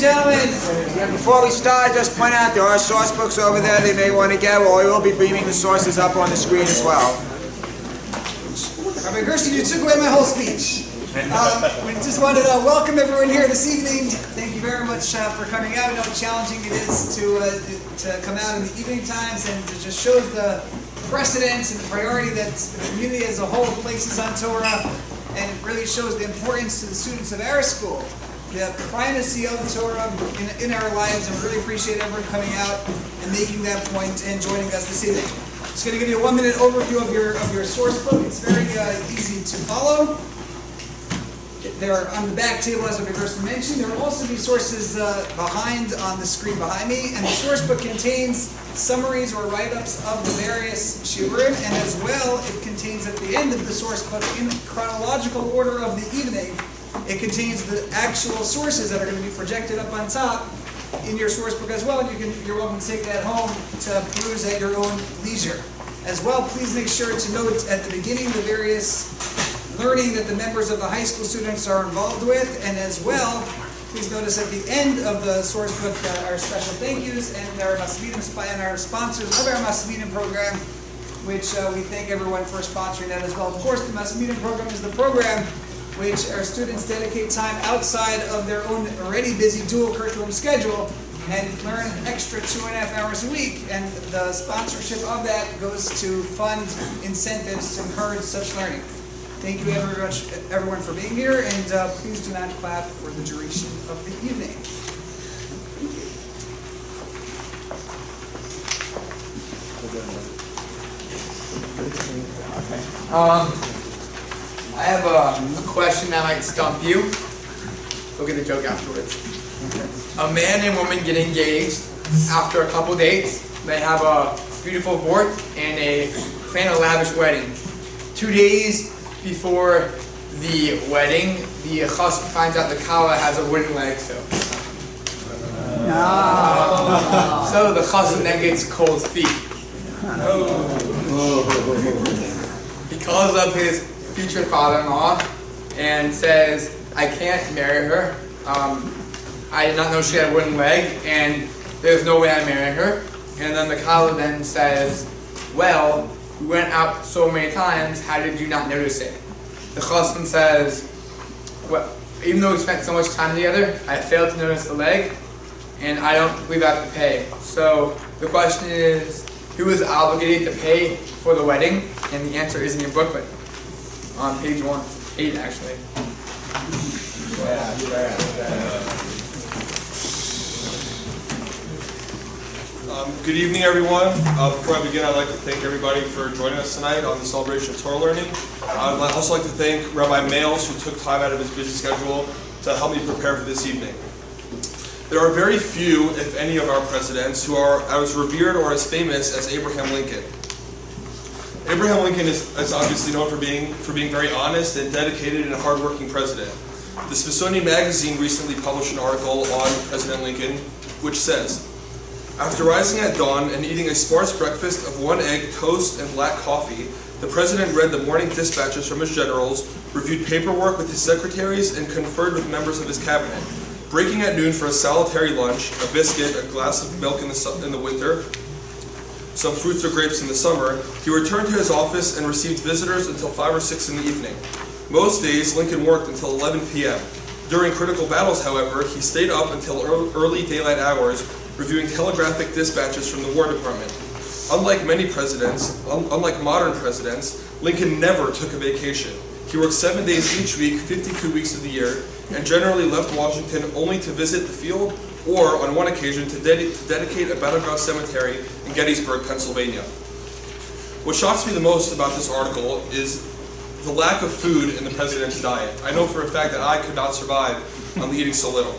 gentlemen, before we start, just point out there are source books over there they may want to get. Well, we will be beaming the sources up on the screen as well. Rabbi Gershon, you took away my whole speech. We just wanted to welcome everyone here this evening. Thank you very much for coming out. I know how challenging it is to come out in the evening times, and it just shows the precedence and the priority that the community as a whole places on Torah, and it really shows the importance to the students of our school, the primacy of Torah in our lives, and we really appreciate everyone coming out and making that point and joining us this evening. Just going to give you a 1-minute overview of your source book. It's very easy to follow. They're on the back table, as Rabbi Gershon mentioned. There will also be sources behind on the screen behind me, and the source book contains summaries or write-ups of the various shiurim, and as well, it contains at the end of the source book, in chronological order of the evening, it contains the actual sources that are going to be projected up on top in your source book as well, and you're welcome to take that home to peruse at your own leisure. As well, please make sure to note at the beginning the various learning that the members of the high school students are involved with, and as well, please notice at the end of the source book our special thank yous and our sponsors of our Masmidim program, which we thank everyone for sponsoring that as well. Of course, the Masmidim program is the program which our students dedicate time outside of their own already busy dual curriculum schedule and learn an extra 2.5 hours a week, and the sponsorship of that goes to fund incentives to encourage such learning. Thank you very much, everyone, for being here, and please do not clap for the duration of the evening. I have a question that might stump you. We'll get the joke afterwards. A man and woman get engaged. After a couple dates, they have a beautiful vort and they plan a lavish wedding. 2 days before the wedding, the chassan finds out the kala has a wooden leg. So the chassan then gets cold feet. He calls up his future father-in-law and says, "I can't marry her. I did not know she had a wooden leg, and there's no way I'm marrying her." And then the kala then says, "Well, we went out so many times, how did you not notice it?" The chassan says, "Well, even though we spent so much time together, I failed to notice the leg, and I don't believe I have to pay." So the question is, who is obligated to pay for the wedding? And the answer is in your booklet, on page 8 actually. Good evening, everyone. Before I begin, I'd like to thank everybody for joining us tonight on the celebration of Torah learning. I'd also like to thank Rabbi Males, who took time out of his busy schedule to help me prepare for this evening. There are very few, if any, of our presidents who are as revered or as famous as Abraham Lincoln. Abraham Lincoln is obviously known for being very honest and dedicated and a hardworking president. The Smithsonian Magazine recently published an article on President Lincoln, which says, "After rising at dawn and eating a sparse breakfast of 1 egg, toast, and black coffee, the president read the morning dispatches from his generals, reviewed paperwork with his secretaries, and conferred with members of his cabinet. Breaking at noon for a solitary lunch, a biscuit, a glass of milk in the winter, some fruits or grapes in the summer, he returned to his office and received visitors until 5 or 6 in the evening. Most days, Lincoln worked until 11 p.m. During critical battles, however, he stayed up until early daylight hours, reviewing telegraphic dispatches from the War Department. Unlike modern presidents, Lincoln never took a vacation. He worked 7 days each week, 52 weeks of the year, and generally left Washington only to visit the field or, on one occasion, to dedicate a battleground cemetery in Gettysburg, Pennsylvania." What shocks me the most about this article is the lack of food in the president's diet. I know for a fact that I could not survive on eating so little.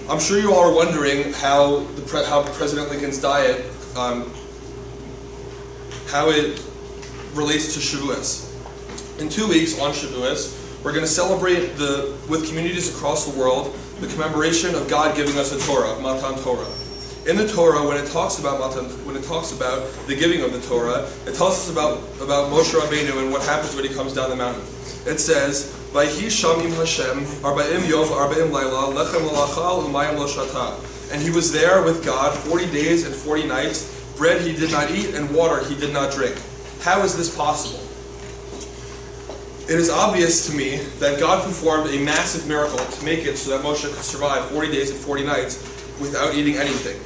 I'm sure you all are wondering how President Lincoln's diet, how it relates to Shavuos. In 2 weeks on Shavuos, we're going to celebrate with communities across the world the commemoration of God giving us a Torah, Matan Torah. In the Torah, when it talks about the giving of the Torah, it tells us about Moshe Rabbeinu and what happens when he comes down the mountain. It says, Vayhi sham im Hashem, arba'im yom, arba'im layla, lechem lo achal, umayim lo shata. And he was there with God 40 days and 40 nights. Bread he did not eat, and water he did not drink. How is this possible? It is obvious to me that God performed a massive miracle to make it so that Moshe could survive 40 days and 40 nights without eating anything.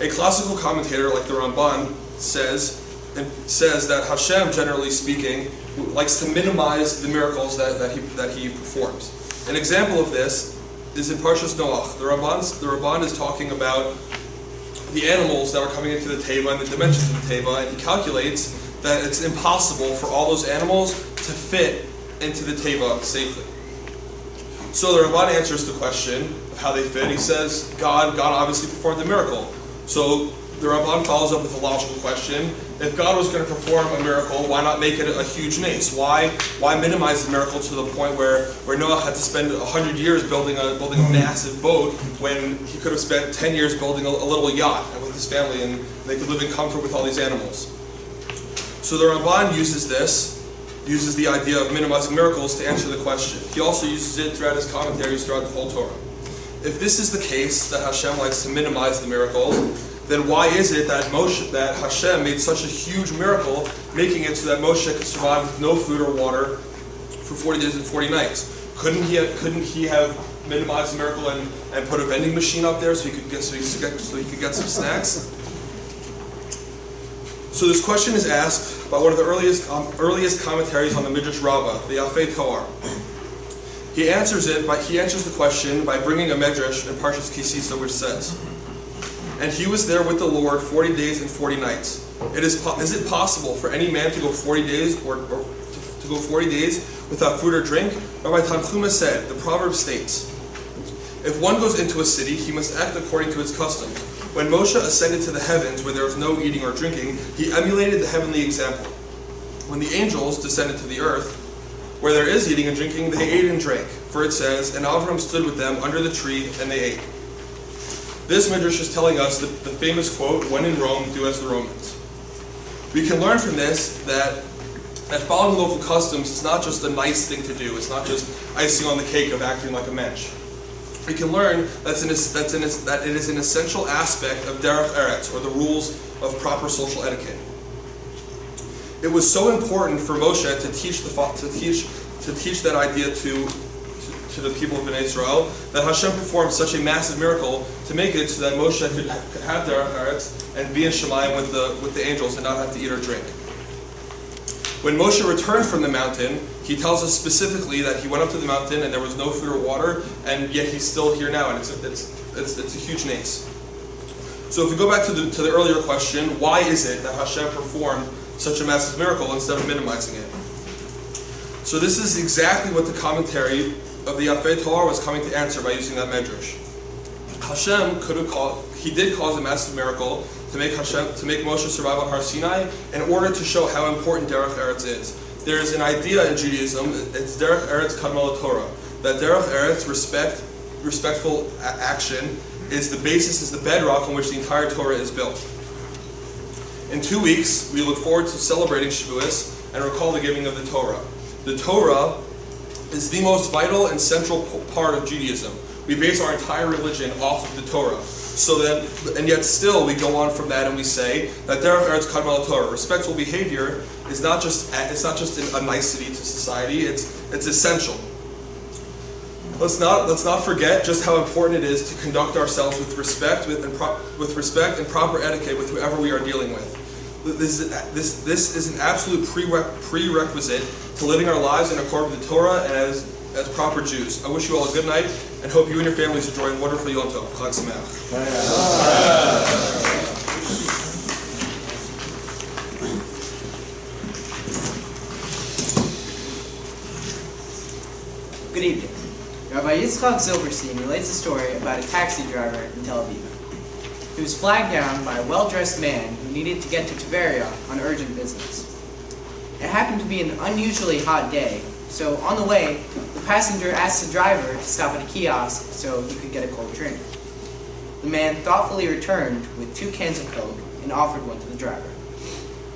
A classical commentator like the Ramban says that Hashem, generally speaking, likes to minimize the miracles that he performs. An example of this is in Parshas Noach. The Ramban is talking about the animals that are coming into the Teva and the dimensions of the Teva, and he calculates that it's impossible for all those animals to fit into the Teva safely. So the Ramban answers the question of how they fit. He says, God obviously performed the miracle. So the Ramban follows up with a logical question. If God was going to perform a miracle, why not make it a huge nace? Why minimize the miracle to the point where Noah had to spend 100 years building a massive boat when he could have spent 10 years building a little yacht with his family, and they could live in comfort with all these animals? So the Ramban uses the idea of minimizing miracles to answer the question. He also uses it throughout his commentaries throughout the whole Torah. If this is the case, that Hashem likes to minimize the miracles, then why is it that Hashem made such a huge miracle, making it so that Moshe could survive with no food or water for 40 days and 40 nights? Couldn't he have minimized the miracle and put a vending machine up there so he could get some snacks? So this question is asked by one of the earliest commentaries on the Midrash Rabbah, the Divrei Torah. He answers the question by bringing a Midrash in Parshas Kisisa, which says, "And he was there with the Lord 40 days and 40 nights. Is it possible for any man to go 40 days to go 40 days without food or drink?" Rabbi Tanchuma said, the proverb states, "If one goes into a city, he must act according to its customs. When Moshe ascended to the heavens where there was no eating or drinking, he emulated the heavenly example. When the angels descended to the earth, where there is eating and drinking, they ate and drank. For it says, 'And Avram stood with them under the tree, and they ate.'" This Midrash is telling us the famous quote, "When in Rome, do as the Romans." We can learn from this that following local customs is not just a nice thing to do. It's not just icing on the cake of acting like a mensch. We can learn that it is an essential aspect of derech eretz, or the rules of proper social etiquette. It was so important for Moshe to teach that idea to the people of Bnei Israel that Hashem performed such a massive miracle to make it so that Moshe could have derech eretz and be in Shemayim with the angels and not have to eat or drink. When Moshe returned from the mountain, he tells us specifically that he went up to the mountain and there was no food or water, and yet he's still here now, and it's a huge nace. So if we go back to the earlier question, why is it that Hashem performed such a massive miracle instead of minimizing it? So this is exactly what the commentary of the Divrei Torah was coming to answer by using that medrash. Hashem did cause a massive miracle to make Moshe survive on Har Sinai in order to show how important derech eretz is. There is an idea in Judaism, it's derech eretz kadma Torah, that derech eretz, respectful action, is the basis, is the bedrock on which the entire Torah is built. In 2 weeks, we look forward to celebrating Shavuos and recall the giving of the Torah. The Torah is the most vital and central part of Judaism. We base our entire religion off of the Torah. And yet still we go on from that and we say that derech eretz kadma Torah, respectful behavior, is not just a nicety to society. It's essential. Let's not forget just how important it is to conduct ourselves with respect and proper etiquette with whoever we are dealing with. This is an absolute prerequisite to living our lives in accordance with the Torah and as proper Jews. I wish you all a good night and hope you and your families enjoy a wonderful Yom Tov. Chag Sameach. Good evening. Rabbi Yitzchak Zilberstein relates a story about a taxi driver in Tel Aviv. He was flagged down by a well-dressed man who needed to get to Tveria on urgent business. It happened to be an unusually hot day, so on the way, the passenger asked the driver to stop at a kiosk so he could get a cold drink. The man thoughtfully returned with 2 cans of Coke and offered one to the driver.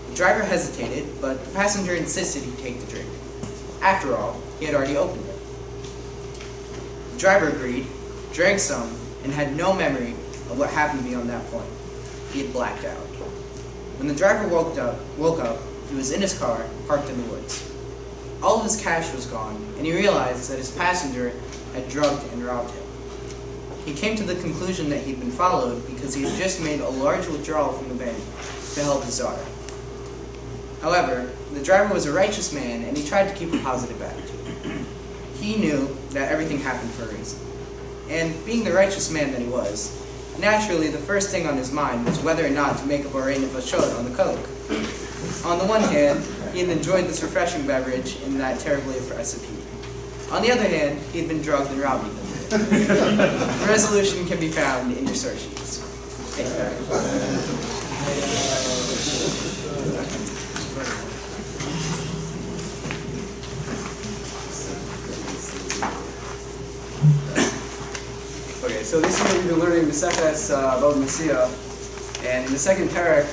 The driver hesitated, but the passenger insisted he take the drink. After all, he had already opened it. The driver agreed, drank some, and had no memory of what happened beyond that point. He had blacked out. When the driver woke up, he was in his car, parked in the woods. All of his cash was gone, and he realized that his passenger had drugged and robbed him. He came to the conclusion that he'd been followed because he had just made a large withdrawal from the bank to help his daughter. However, the driver was a righteous man, and he tried to keep a positive attitude. He knew that everything happened for a reason. And being the righteous man that he was, naturally the first thing on his mind was whether or not to make a borei nefashot on the coke. On the one hand, he had enjoyed this refreshing beverage in that terribly oppressive heat. On the other hand, he had been drugged and robbed even. The resolution can be found in your source sheets. Thank you very much. Okay, so this year we've been learning Mesechus about Messiah, and in the second parak,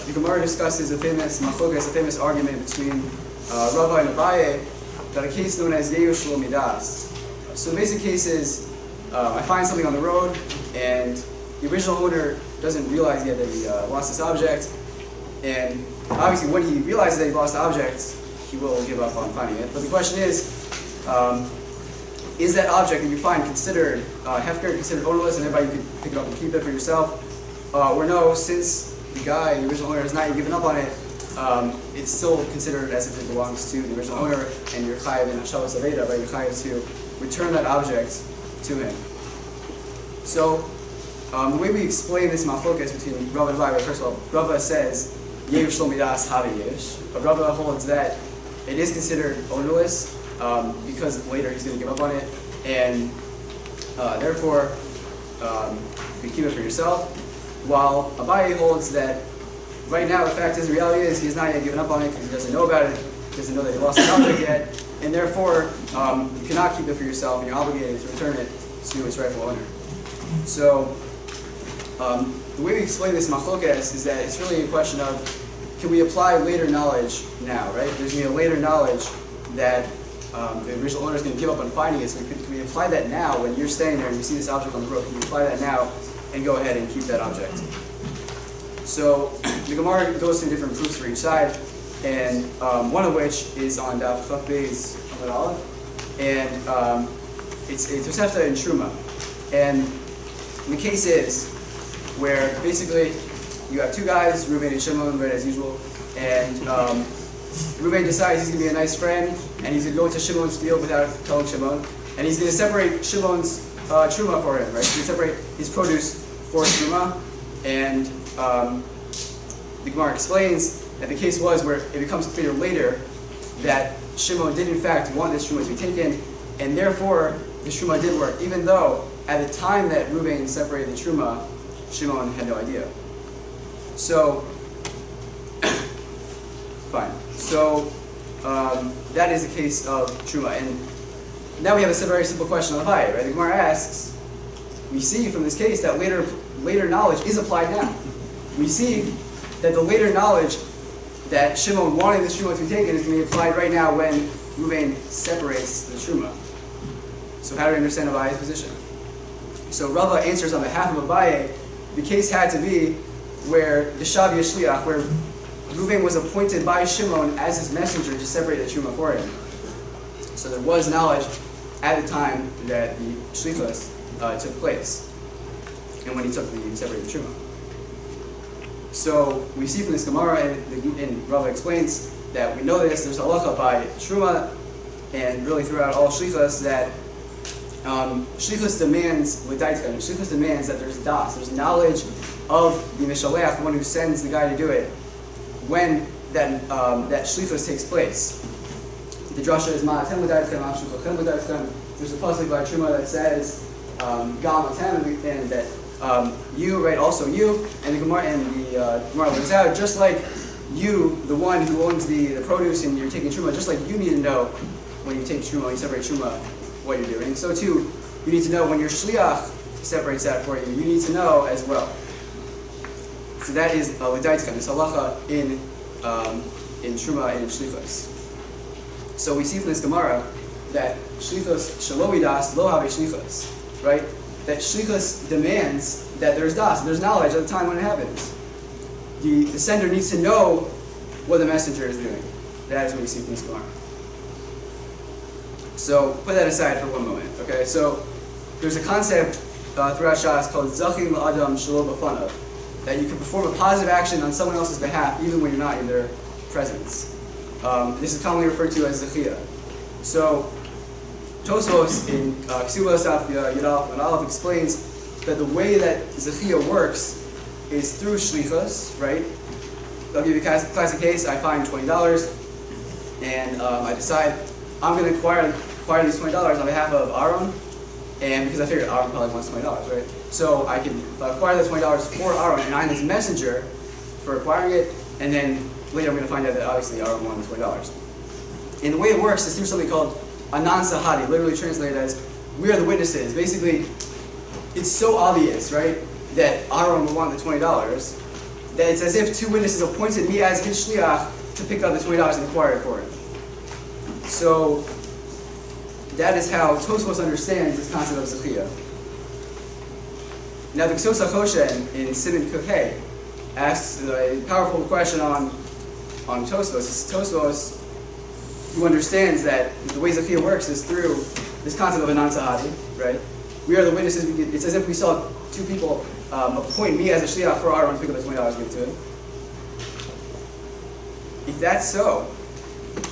the Gemara discusses a famous machlokas, a famous argument between Rava and Abaye, about a case known as Yehush Lo Midas. So the basic case is, I find something on the road, and the original owner doesn't realize yet that he lost this object, and obviously when he realizes that he lost the object, he will give up on finding it. But the question is that object that you find considered hefker, considered ownerless, and everybody could pick it up and keep it for yourself? Or no, since the guy, the original owner, has not yet given up on it, it's still considered as if it belongs to the original owner, and you're chayav in Hashavas Aveda, right? You're chayav to return that object to him. So, the way we explain this machlokas between Rava and Abaye, first of all, Rava says, Yehush Lo Midas Havi Yesh. But Rava holds that it is considered ownerless, because later he's going to give up on it, and therefore you keep it for yourself. While Abaye holds that right now the fact is, the reality is, he's not yet given up on it because he doesn't know about it, doesn't know that he lost the object yet, and therefore you cannot keep it for yourself, and you're obligated to return it to its rightful owner. So the way we explain this machlokas is that it's really a question of, can we apply later knowledge now, right? There's going to be a later knowledge that the original owner is going to give up on finding it, so can we apply that now when you're standing there and you see this object on the road? Can you apply that now and go ahead and keep that object? So the Gemara goes through different proofs for each side, and one of which is on Daf Chaf Beis Amud Aleph, and it's Tosefta and Truma. And the case is where basically you have two guys, Reuven and Shimon, right as usual, and Reuven decides he's going to be a nice friend, and he's going to go into Shimon's field without telling Shimon, and he's going to separate Shimon's Truma for him, right? He's going to separate his produce for Truma, and the Gemara explains that the case was where it becomes clear later that Shimon did in fact want this Truma to be taken, and therefore the Truma did work, even though at the time that Reuven separated the Truma, Shimon had no idea. So, fine. So, that is the case of Truma. And now we have a very simple question on Abaye, right? The Gemara asks, we see from this case that later knowledge is applied now. We see that the later knowledge that Shimon wanted the Truma to be taken is going to be applied right now when Reuven separates the Truma. So how do we understand Abaye's position? So Rava answers on behalf of Abaye, the case had to be where the Shav Yeshliach, where Reuven was appointed by Shimon as his messenger to separate the Truma for him. So there was knowledge at the time that the Shlichus took place, and when he separated the Truma. So we see from this Gemara, and Rava explains that we know this, there's halacha by Truma, and really throughout all Shlichus, that Shlichus demands l'daitkan. Shlichus demands that there's das, there's knowledge of the Mishaleach, the one who sends the guy to do it, when that Shlichus takes place. The drasha is ma'atem l'daitkan, ma'ashluchachem l'daitkan. There's a pasuk by Truma that says gam atem, and that you, right, also you, and the Gemara brings out, just like you, the one who owns the produce and you're taking Truma, just like you need to know when you take Truma, when you separate Truma, what you're doing. So too, you need to know when your Shliach separates that for you, you need to know as well. So that is l'daitkan, it's halacha in Truma and in Shlichus. So we see from this Gemara that shlichus shaloi das lo have shlichus, right? That shlichus demands that there's das, there's knowledge at the time when it happens. The sender needs to know what the messenger is doing. That is what we see from this Gemara. So put that aside for one moment, okay? So there's a concept throughout Shas called zachin la'adam shelo b'fanav, that you can perform a positive action on someone else's behalf even when you're not in their presence. This is commonly referred to as zechia. So Tosfos in Ksubos Daf Yudalef and Aleph explains that the way that zechia works is through shlichus, right? I'll give you a classic case. I find $20, and I decide I'm going to acquire these $20 on behalf of Aaron, and because I figured Aaron probably wants $20, right? So I can acquire the $20 for Aaron, and I'm his messenger for acquiring it, and then later I'm going to find out that obviously Aaron won the $20. And the way it works is through something called anan sahadi, literally translated as we are the witnesses. Basically, it's so obvious, right, that Aaron would want the $20, that it's as if two witnesses appointed me as his shliach to pick up the $20 and acquire it for him. So that is how Tosfos understands this concept of zechia. Now the Ksos HaChoshen in Siman Kufhei asks a powerful question on Tosfos. Tosfos, who understands that the way zechia works is through this concept of anan sahadi, right? We are the witnesses. It's as if we saw two people appoint me as a shliach for Aaron to pick up the $20 and give it to him. If that's so,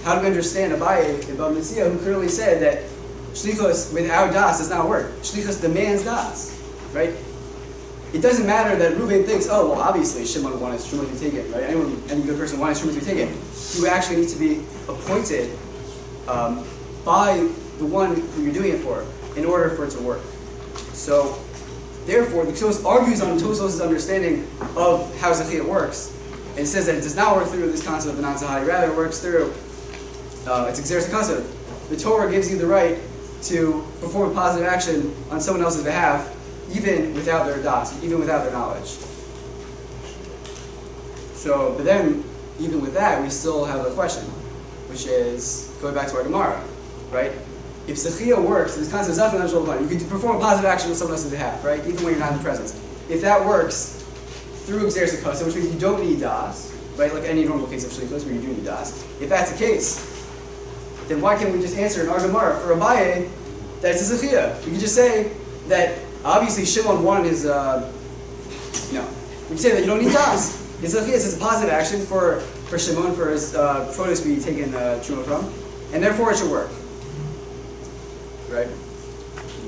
how do we understand Abaye and Bava Metzia, who clearly said that shlichus without das does not work? Shlichus demands das, right? It doesn't matter that Reuven thinks, oh, well, obviously Shimon wanted Shimon to be taken, right? Any good person wanted Shimon to be taken. You actually need to be appointed by the one who you're doing it for in order for it to work. So, therefore, the Ksos argues on Tosfos' understanding of how zechia works, and says that it does not work through this concept of anan sahadi. Rather, it works through it's exeris concept. The Torah gives you the right to perform a positive action on someone else's behalf, even without their das, even without their knowledge. So, but then, even with that, we still have a question, which is going back to our Gemara, right? If zechia works, this concept of zachin l'adam, you can perform a positive action on someone else's behalf, right? Even when you're not in the presence. If that works through exeris concept, which means you don't need das, right? Like any normal case of shlichus where you do need das. If that's the case, then why can't we just answer in our Gemara for Abaye that it's a zechia? We can just say that obviously Shimon won his. No, we can say that you don't need das. It's a zechia. It's a positive action for Shimon for his produce to be taken truma from, and therefore it should work. Right?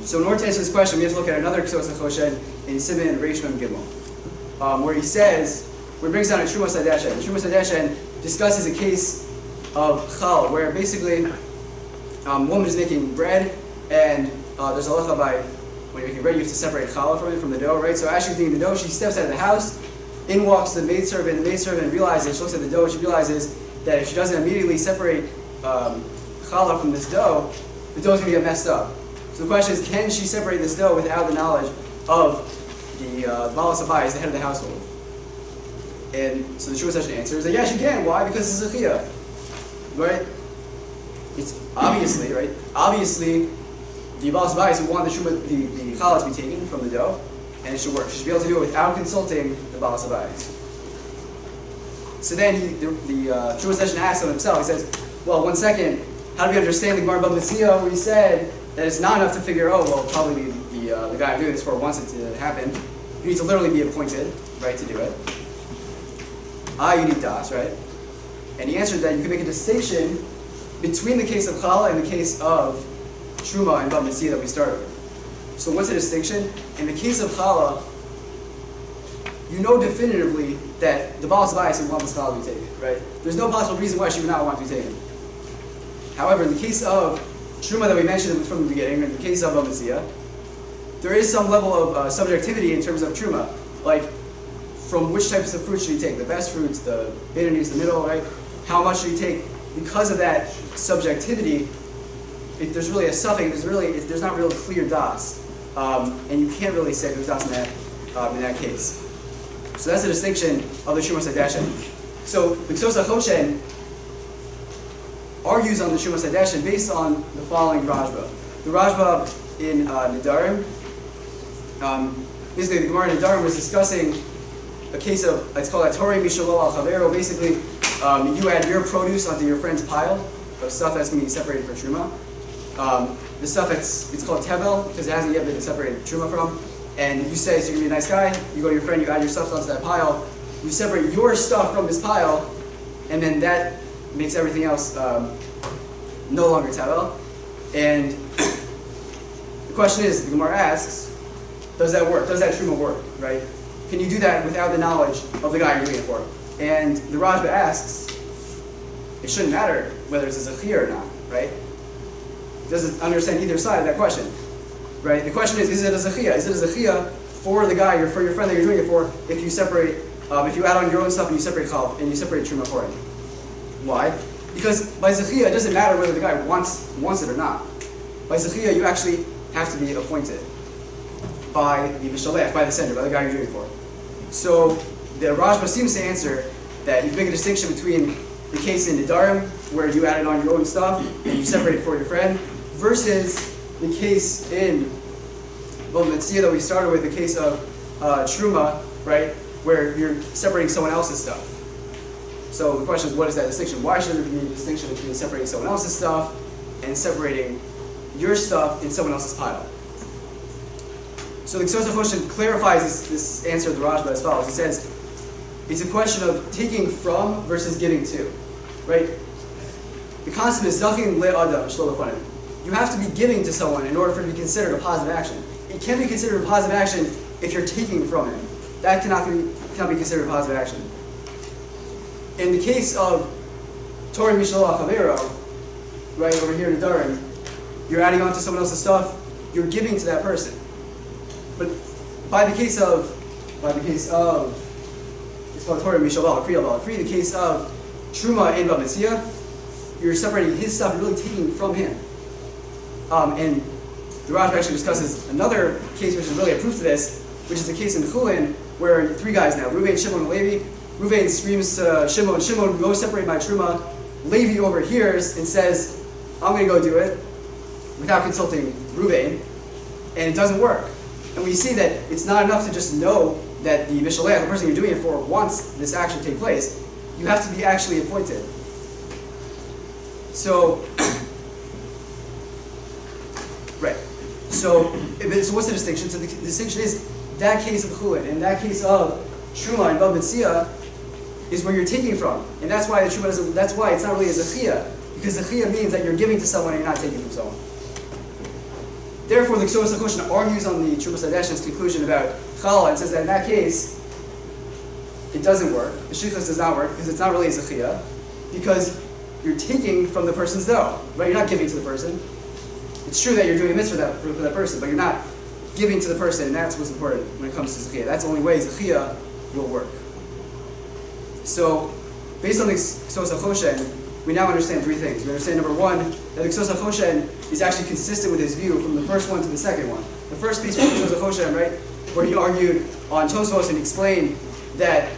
So in order to answer this question, we have to look at another Ksos HaChoshen in Siman Reish Mem Gimel, where he says, where he brings down a Trumas Hadeshen. The Trumas Hadeshen discusses a case of chal, where basically a woman is making bread, and there's a halacha by when you're making bread, you have to separate challah from it, from the dough, right? So as she's making the dough, she steps out of the house, in walks the maidservant. The maidservant realizes, she looks at the dough, she realizes that if she doesn't immediately separate challah from this dough, the dough's going to get messed up. So the question is, can she separate this dough without the knowledge of the Balas Abayis, the head of the household? And so the Shuvah Session answers that yes, you can. Why? Because it's a zechia, right? It's obviously, right? Obviously, the Balas Abayis would want the challah to be taken from the dough, and it should work. She should be able to do it without consulting the Balas Abayis. So then the Shuvah Session asks of himself. He says, well, 1 second. How do we understand the Gemara Bava Metzia where he said that it's not enough to figure, oh, well, probably the guy I'm doing this for wants it to happen. You need to literally be appointed, right, to do it. You need das, right? And he answered that you can make a distinction between the case of challah and the case of truma and Bava Metzia that we started with. So what's the distinction? In the case of challah, you know definitively that the Baal Sabayis would want the challah to be taken, right? There's no possible reason why she would not want to be taken. However, in the case of truma that we mentioned from the beginning, in the case of Bava Metzia, there is some level of subjectivity in terms of truma, like from which types of fruits should you take? The best fruits, the Beinoni's, the middle, right? How much should you take? Because of that subjectivity, there's really a suffix. There's not real clear das, and you can't really say there's das in that case. So that's the distinction of the Shumas Hadeshen. So the Ksos HaChoshen argues on the Truma Sadeshin based on the following Rajba. The Rajba in Nidarim, basically the Gemara in Nidarim was discussing a case of, it's called Atori Mishalo al Chavero. Basically, you add your produce onto your friend's pile of stuff that's going to be separated for Truma. The stuff it's called Tevel, because it hasn't yet been separated Truma from. And you say, so you're going to be a nice guy, you go to your friend, you add your stuff onto that pile, you separate your stuff from this pile, and then that makes everything else no longer Tevel. And the question is, the Gemara asks, does that work? Does that Truma work, right? Can you do that without the knowledge of the guy you're doing it for? And the Rajba asks, it shouldn't matter whether it's a Zechia or not, right? It doesn't understand either side of that question, right? The question is it a Zechia? Is it a Zechia for the guy, or for your friend that you're doing it for, if you separate, if you add on your own stuff and you separate Chalav, and you separate Truma for him? Why? Because by Zechia, it doesn't matter whether the guy wants it or not. By Zechia, you actually have to be appointed by the Mishalech, by the sender, by the guy you're doing it for. So the Rajba seems to answer that you make a distinction between the case in Nidarim, where you added on your own stuff and you separated for your friend, versus the case in Moed Kattan that we started with, the case of Truma, right, where you're separating someone else's stuff. So the question is, what is that distinction? Why should there be a distinction between separating someone else's stuff and separating your stuff in someone else's pile? So the CYHSB clarifies this answer of the Rajba as follows. He says, it's a question of taking from versus giving to, right? The concept is zachin le'adam shlo b'fanim. You have to be giving to someone in order for it to be considered a positive action. It can't be considered a positive action if you're taking from him. That cannot be considered a positive action. In the case of Torah Mishal Chavero, right over here in Nidarim, you're adding on to someone else's stuff, you're giving to that person. But by the case of it's called Torah Mishal Kriya Bal Kri, the case of Truma and Bamitzia, you're separating his stuff, you're really taking from him. And the Rajba actually discusses another case which is really a proof to this, which is the case in Chulin, where three guys now, Reuven, Shimon, and Levi. Reuven screams to Shimon, Shimon, go separate my Truma. Levi overhears and says, I'm going to go do it, without consulting Reuven, and it doesn't work. And we see that it's not enough to just know that the Mishaleh, the person you're doing it for, wants this action to take place. You have to be actually appointed. So, right. So what's the distinction? So the distinction is that case of Chulin and that case of Truma and Bab Mitzia is where you're taking from, and that's why the Truma doesn't. That's why it's not really a Zechia, because Zechia means that you're giving to someone and you're not taking from someone. Therefore, the CYHSB argues on the Truma Sadeshin's conclusion about Chala and says that in that case, it doesn't work. The Shlichus does not work because it's not really a Zechia, because you're taking from the person's dough, right? You're not giving to the person. It's true that you're doing a mitzvah for that person, but you're not giving to the person, and that's what's important when it comes to Zechia. That's the only way Zechia will work. So, based on the CYHSB, we now understand three things. We understand, number one, that the CYHSB is actually consistent with his view from the first one to the second one. The first piece from the CYHSB, right, where he argued on Tosfos and explained that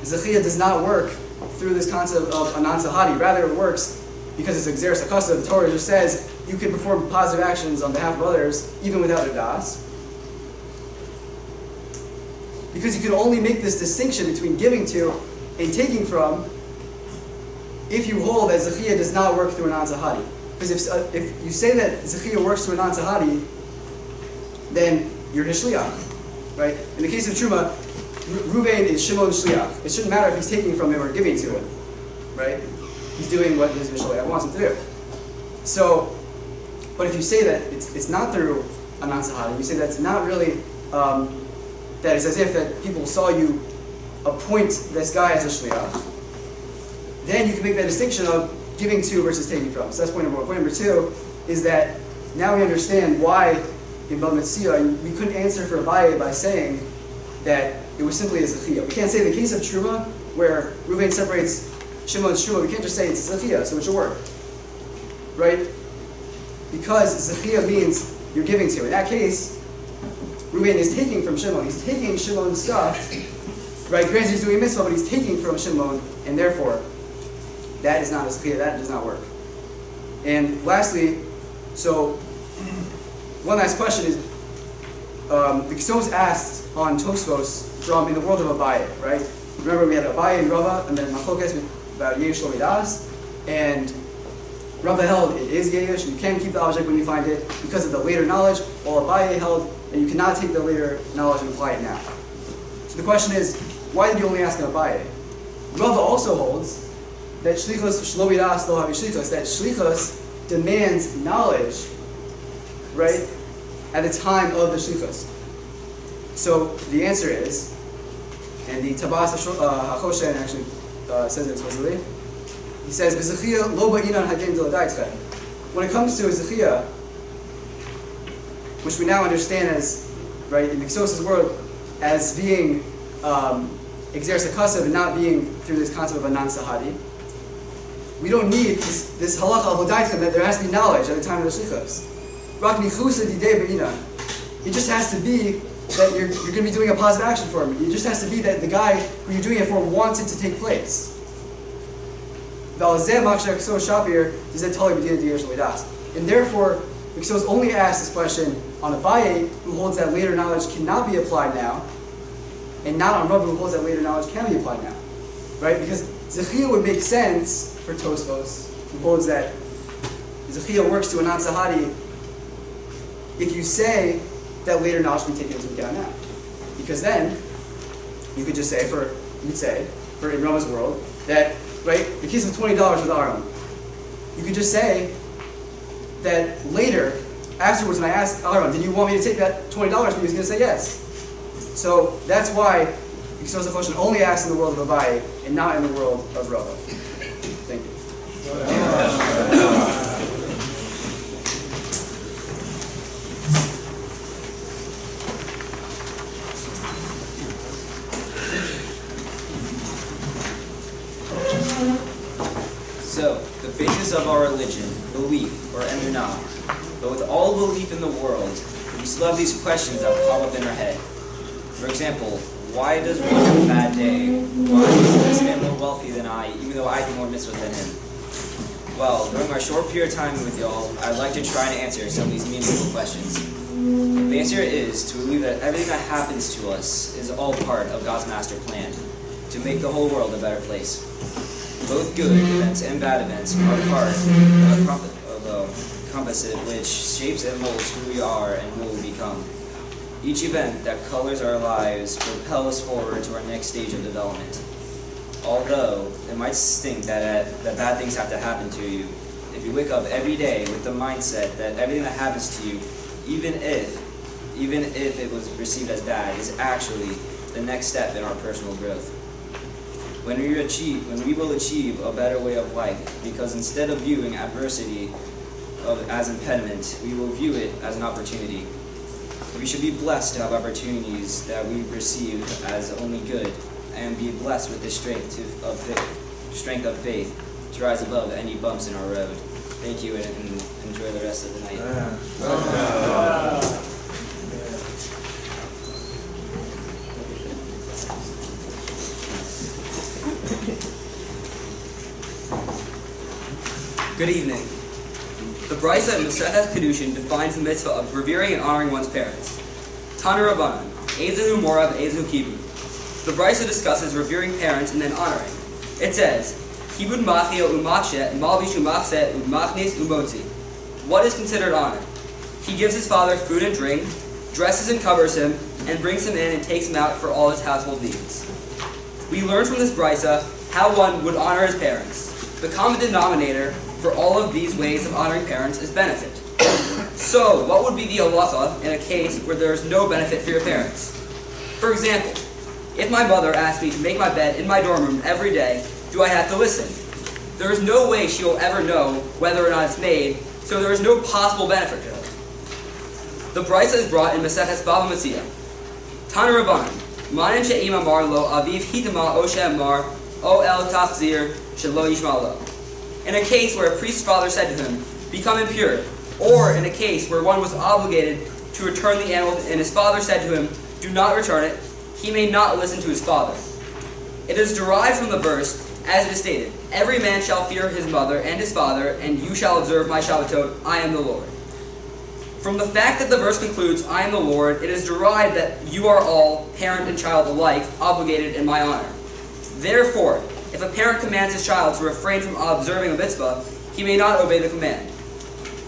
Zechia does not work through this concept of Anan Sahadi. Rather, it works because it's Xeris Akasa. The Torah just says you can perform positive actions on behalf of others even without a das. Because you can only make this distinction between giving to and taking from if you hold that Zechia does not work through Anan Sahadi. Because if you say that Zechia works through Anan Sahadi, then you're his shliach, right? In the case of Truma, Reuven is Shimon's shliach. It shouldn't matter if he's taking from him or giving to him, right? He's doing what his shliach wants him to do. So, but if you say that it's not through Anan Sahadi, you say that it's not really, that it's as if that people saw you appoint this guy as a shliach, then you can make that distinction of giving to versus taking from. So that's point number one. Point number two is that now we understand why in Bab Mitzia we couldn't answer for Abaye by saying that it was simply a Zechia. We can't say in the case of Truma, where Reuven separates Shimon's Truma, we can't just say it's a Zechia, so it should work. Right? Because Zechia means you're giving to. In that case, Reuven is taking from Shimon. He's taking Shimon's stuff. Right? Granted, he's doing a mitzvah, but he's taking from Shimon, and therefore, that is not a Zechia. That does not work. And lastly, so one last question is, the Ksos asked on Tosfos from in the world of Abaye, right? Remember we had Abaye and Rava, and then Machlokas about Yesh Lo Midas, and Rava held it is Yesh, you can keep the object when you find it because of the later knowledge, while Abaye held that you cannot take the later knowledge and apply it now. So the question is, why did you only ask an Abaye? Rava also holds that Shlichos Shlo Midas Lo Havi Shlichos, that Shlichos demands knowledge, right, at the time of the Shlichos. So the answer is, and the Tabas HaChoshen actually says it explicitly, he says, "V'zechiyah lo ba'inan hagen d'ladaytchem." When it comes to Zechiyah, which we now understand as, right, in Ksos' world, as being exeres hakasav and not being through this concept of a non-sahadi, we don't need this halacha of l'daytchem that there has to be knowledge at the time of the Shlichos. Rak michusa didei ba'inan. It just has to be that you're going to be doing a positive action for him. It just has to be that the guy who you're doing it for wants it to take place. And therefore, Ksos only asks this question on Abaye, who holds that later knowledge cannot be applied now, and not on Rava, who holds that later knowledge can be applied now. Right? Because Zechiyah would make sense for Tosfos, who holds that Zechiyah works to a non-sahadi if you say that later knowledge can be taken into account now. Because then, you could just say, for in Rava's world, that, right, the case of $20 with Aram, you could just say that later, afterwards, when I asked Aram, did you want me to take that $20 from you? He's going to say yes. So that's why Ksos HaChoshen only asks in the world of Abaye and not in the world of Rava. Thank you. So, the basis of our religion, belief, or emunah, but with all belief in the world, we still have these questions that pop up in our head. For example, why does one have a bad day? Why is this man more wealthy than I, even though I do more mitzvot than him? Well, during our short period of time with y'all, I'd like to try and answer some of these meaningful questions. The answer is to believe that everything that happens to us is all part of God's master plan, to make the whole world a better place. Both good events and bad events are part of a composite which shapes and molds who we are and who we become. Each event that colors our lives propels us forward to our next stage of development. Although it might stink that bad things have to happen to you, if you wake up every day with the mindset that everything that happens to you, even if it was perceived as bad, is actually the next step in our personal growth. When we will achieve a better way of life, because instead of viewing adversity as impediment, we will view it as an opportunity. We should be blessed to have opportunities that we perceive as only good, and be blessed with the strength of faith to rise above any bumps in our road. Thank you, and enjoy the rest of the night. Good evening. The Brisa in Masechet Kedushin defines the mitzvah of revering and honoring one's parents. Tanu Rabbanan, Ezehu Morav, Ezehu Kibud. The Brisa discusses revering parents and then honoring. It says, Kibud Machia Umakshet, Malbish Umakset, Umachnis Umotzi. What is considered honor? He gives his father food and drink, dresses and covers him, and brings him in and takes him out for all his household needs. We learn from this Brisa how one would honor his parents. The common denominator for all of these ways of honoring parents is benefit. So, what would be the halacha in a case where there is no benefit for your parents? For example, if my mother asked me to make my bed in my dorm room every day, do I have to listen? There is no way she will ever know whether or not it's made, so there is no possible benefit to her. The Brisa is brought in Maseches Bava Metzia. Tanu Rabbanan, Manin she'im amar lo aviv hitama o she'amar o el tachzir shelo yishma lo. In a case where a priest's father said to him, become impure, or in a case where one was obligated to return the animal and his father said to him, do not return it, he may not listen to his father. It is derived from the verse, as it is stated, every man shall fear his mother and his father, and you shall observe my Shabbatot, I am the Lord. From the fact that the verse concludes, I am the Lord, it is derived that you are all, parent and child alike, obligated in my honor. Therefore, if a parent commands his child to refrain from observing a mitzvah, he may not obey the command.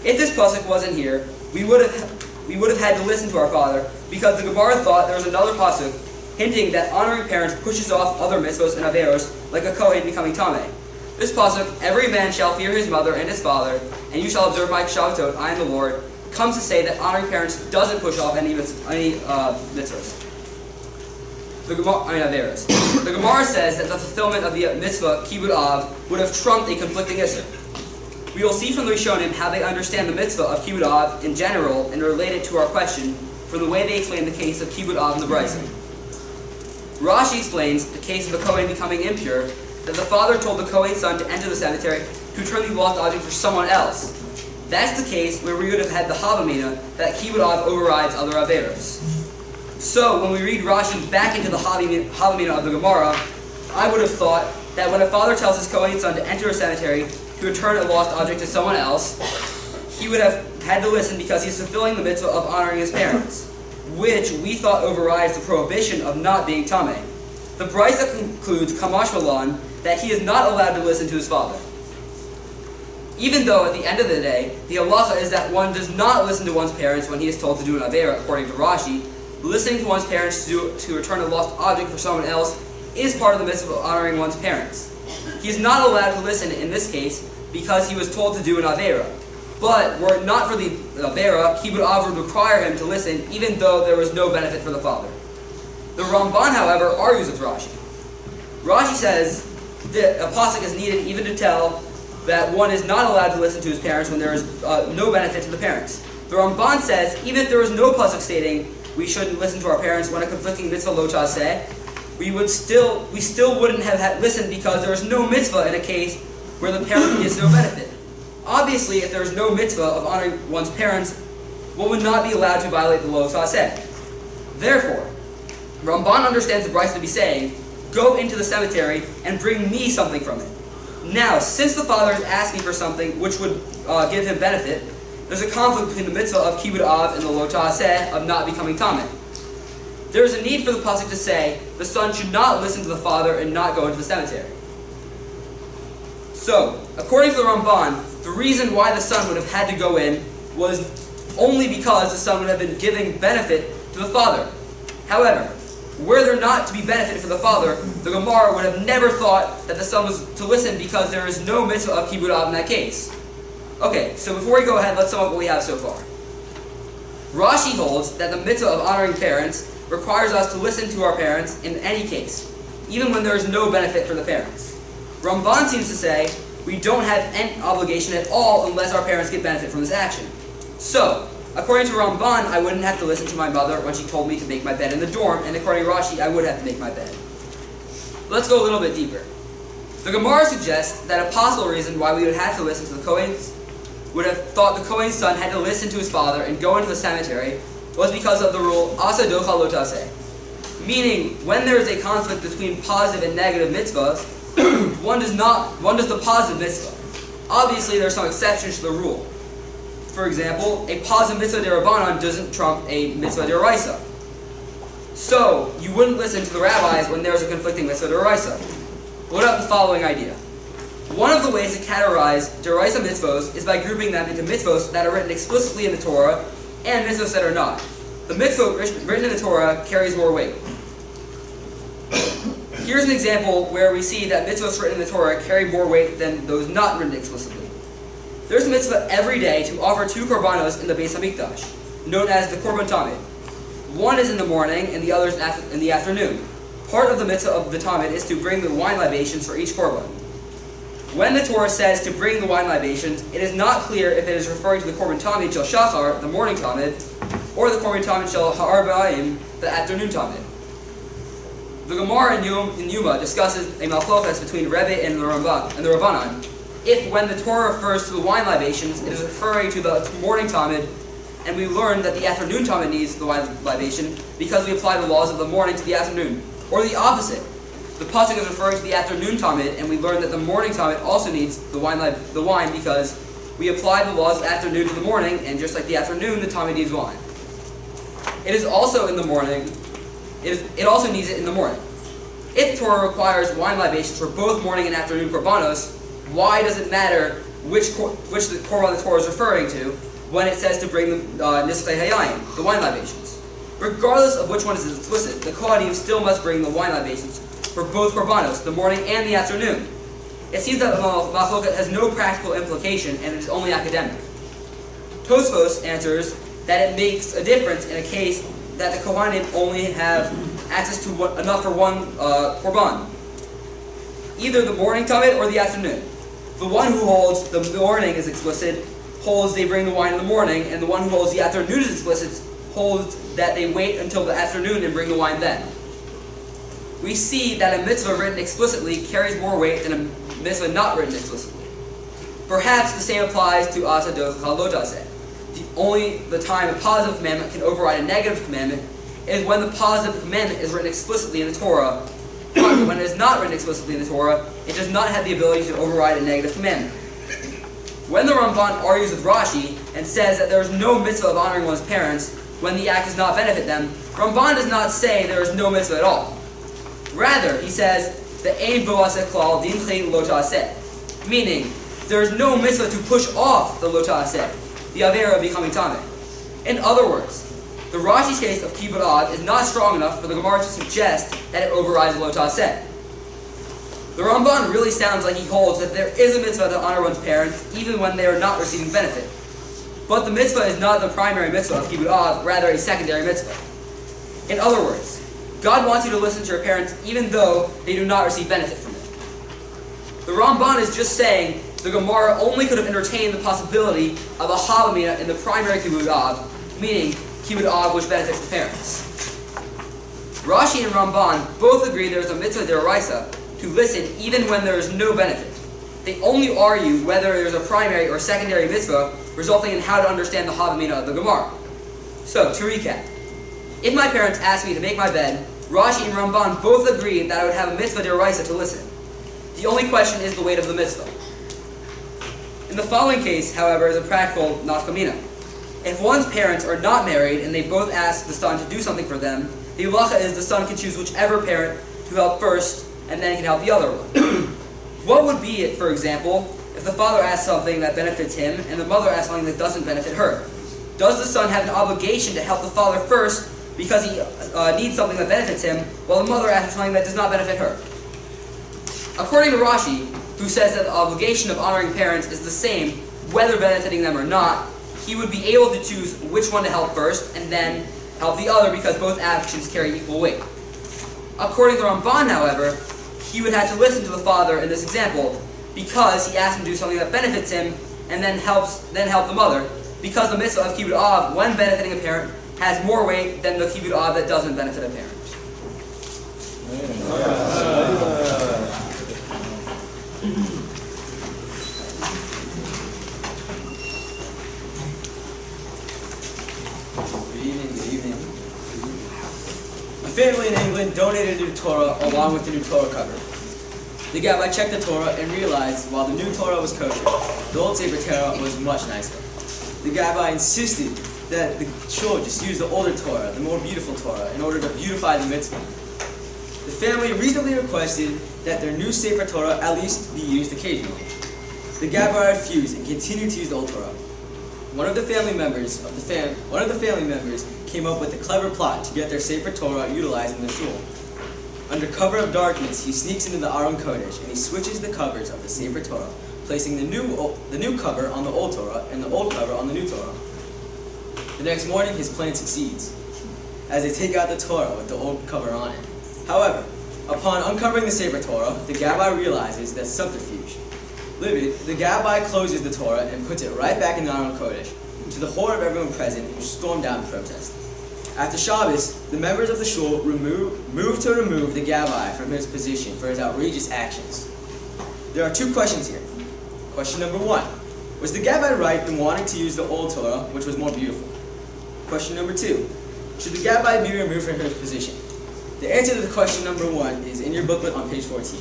If this pasuk wasn't here, we would have had to listen to our father, because the Gemara thought there was another pasuk hinting that honoring parents pushes off other mitzvahs and averos, like a kohen becoming tameh. This pasuk, every man shall fear his mother and his father, and you shall observe my Shabbatot, I am the Lord, comes to say that honoring parents doesn't push off any mitzvahs. The Gemara says that the fulfillment of the mitzvah kibbud av would have trumped a conflicting issur. We will see from the Rishonim how they understand the mitzvah of kibbud av in general and relate it to our question from the way they explain the case of kibbud av in the Brisa. Rashi explains the case of a kohen becoming impure, that the father told the kohen's son to enter the cemetery to return the lost object for someone else. That's the case where we would have had the havamina that kibbud av overrides other averos. So when we read Rashi back into the havamina of the Gemara, I would have thought that when a father tells his kohen's son to enter a cemetery to return a lost object to someone else, he would have had to listen because he's fulfilling the mitzvah of honoring his parents, which we thought overrides the prohibition of not being tameh. The Brisa concludes, Kamash Malan, that he is not allowed to listen to his father. Even though, at the end of the day, the halacha is that one does not listen to one's parents when he is told to do an avera, according to Rashi, listening to one's parents to return a lost object for someone else is part of the mitzvah of honoring one's parents. He is not allowed to listen in this case because he was told to do an avera. But were it not for the avera, kibbud av would require him to listen even though there was no benefit for the father. The Ramban, however, argues with Rashi. Rashi says that a pasuk is needed even to tell that one is not allowed to listen to his parents when there is no benefit to the parents. The Ramban says even if there was no pasuk stating we shouldn't listen to our parents when a conflicting mitzvah lo taseh, we still wouldn't have listened because there is no mitzvah in a case where the parent gets no benefit. Obviously, if there is no mitzvah of honoring one's parents, one would not be allowed to violate the lo taseh. Therefore, Ramban understands the Brisa to be saying, go into the cemetery and bring me something from it. Now, since the father is asking for something which would give him benefit, there's a conflict between the mitzvah of kibbud av and the lo taseh of not becoming tameh. There is a need for the pasuk to say the son should not listen to the father and not go into the cemetery. So, according to the Ramban, the reason why the son would have had to go in was only because the son would have been giving benefit to the father. However, were there not to be benefit for the father, the Gemara would have never thought that the son was to listen because there is no mitzvah of kibbud av in that case. Okay, so before we go ahead, let's sum up what we have so far. Rashi holds that the mitzvah of honoring parents requires us to listen to our parents in any case, even when there is no benefit for the parents. Ramban seems to say we don't have any obligation at all unless our parents get benefit from this action. So, according to Ramban, I wouldn't have to listen to my mother when she told me to make my bed in the dorm, and according to Rashi, I would have to make my bed. Let's go a little bit deeper. The Gemara suggests that a possible reason why we would have to listen to the Kohen's would have thought the Kohen's son had to listen to his father and go into the cemetery was because of the rule Asa docha lo taseh. Meaning, when there is a conflict between positive and negative mitzvahs, one does the positive mitzvah. Obviously, there are some exceptions to the rule. For example, a positive mitzvah derabanan doesn't trump a mitzvah deraisa. So, you wouldn't listen to the rabbis when there's a conflicting mitzvah deraisa. What about the following idea? One of the ways to categorize deraisa mitzvos is by grouping them into mitzvos that are written explicitly in the Torah and mitzvos that are not. The mitzvah written in the Torah carries more weight. Here's an example where we see that mitzvahs written in the Torah carry more weight than those not written explicitly. There's a mitzvah every day to offer 2 korbanos in the Beis HaMikdash, known as the korban tamid. One is in the morning and the other is in the afternoon. Part of the mitzvah of the tamid is to bring the wine libations for each korban. When the Torah says to bring the wine libations, it is not clear if it is referring to the korban tamid shel shachar, the morning tamid, or the korban tamid shel ha'arba'im, the afternoon tamid. The Gemara in Yuma discusses a malchlokas between Rebbe and the Rabbanan. If when the Torah refers to the wine libations, it is referring to the morning tamid, and we learn that the afternoon tamid needs the wine libation because we apply the laws of the morning to the afternoon, or the opposite. the pasuk is referring to the afternoon tamid, and we learned that the morning tamid also needs the wine because we apply the laws of afternoon to the morning, and just like the afternoon, the tamid needs wine. It is also in the morning. It also needs it in the morning. If Torah requires wine libations for both morning and afternoon korbanos, why does it matter which the korban the Torah is referring to when it says to bring the nisfei hayayim, the wine libations? Regardless of which one is explicit, the kohanim still must bring the wine libations for both korbanos, the morning and the afternoon. It seems that the machloket has no practical implication and it is only academic. Tosfos answers that it makes a difference in a case that the kohanim only have access to enough for one korban, either the morning tamid or the afternoon. The one who holds the morning is explicit holds they bring the wine in the morning, and the one who holds the afternoon is explicit holds that they wait until the afternoon and bring the wine then. We see that a mitzvah written explicitly carries more weight than a mitzvah not written explicitly. Perhaps the same applies to asa docha lo taseh. The time a positive commandment can override a negative commandment is when the positive commandment is written explicitly in the Torah. When it is not written explicitly in the Torah, it does not have the ability to override a negative commandment. When the Ramban argues with Rashi and says that there is no mitzvah of honoring one's parents when the act does not benefit them, Ramban does not say there is no mitzvah at all. Rather, he says, the ein bo aseh klal din chen lo ta'aseh, meaning there is no mitzvah to push off the lo ta'aseh, the avera of becoming tameh. In other words, the Rashi's case of kibbud av is not strong enough for the Gemara to suggest that it overrides lo ta'aseh. The Ramban really sounds like he holds that there is a mitzvah to honor one's parents even when they are not receiving benefit. But the mitzvah is not the primary mitzvah of kibbud av, rather a secondary mitzvah. In other words, God wants you to listen to your parents even though they do not receive benefit from it. The Ramban is just saying the Gemara only could have entertained the possibility of a havamina in the primary kibbud av, meaning kibbud av which benefits the parents. Rashi and Ramban both agree there is a mitzvah deraisa to listen even when there is no benefit. They only argue whether there is a primary or secondary mitzvah, resulting in how to understand the havamina of the Gemara. So, to recap, if my parents asked me to make my bed, Rashi and Ramban both agreed that I would have a mitzvah deraisa to listen. The only question is the weight of the mitzvah. In the following case, however, is a practical nafkamina. If one's parents are not married and they both ask the son to do something for them, the halacha is the son can choose whichever parent to help first and then can help the other one. What would be it, for example, if the father asks something that benefits him and the mother asks something that doesn't benefit her? Does the son have an obligation to help the father first because he needs something that benefits him, while the mother asks something that does not benefit her? According to Rashi, who says that the obligation of honoring parents is the same whether benefiting them or not, he would be able to choose which one to help first and then help the other because both actions carry equal weight. According to Ramban, however, he would have to listen to the father in this example because he asked him to do something that benefits him and then help the mother, because the mitzvah of kibbud av when benefiting a parent has more weight than the kibbud av that doesn't benefit a parent. Good evening. A family in England donated a new Torah along with the new Torah cover. The Gabbai checked the Torah and realized while the new Torah was kosher, the old Sefer Torah was much nicer. The Gabbai insisted that the shul just use the older Torah, the more beautiful Torah, in order to beautify the mitzvah. The family reasonably requested that their new Sefer Torah at least be used occasionally. The Gabbai refused and continued to use the old Torah. One of the family members came up with a clever plot to get their Sefer Torah utilized in the shul. Under cover of darkness, he sneaks into the Aron Kodesh and he switches the covers of the Sefer Torah, placing the new cover on the old Torah and the old cover on the new Torah. The next morning, his plan succeeds, as they take out the Torah with the old cover on it. However, upon uncovering the Sefer Torah, the Gabbai realizes that subterfuge. Livid, the Gabbai closes the Torah and puts it right back in the Aron Kodesh, to the horror of everyone present who stormed out in protest. After Shabbos, the members of the shul moved to remove the Gabbai from his position for his outrageous actions. There are two questions here. Question number one, was the Gabbai right in wanting to use the old Torah, which was more beautiful? Question number two, should the Gabbai be removed from his position? The answer to the question number 1 is in your booklet on page 14.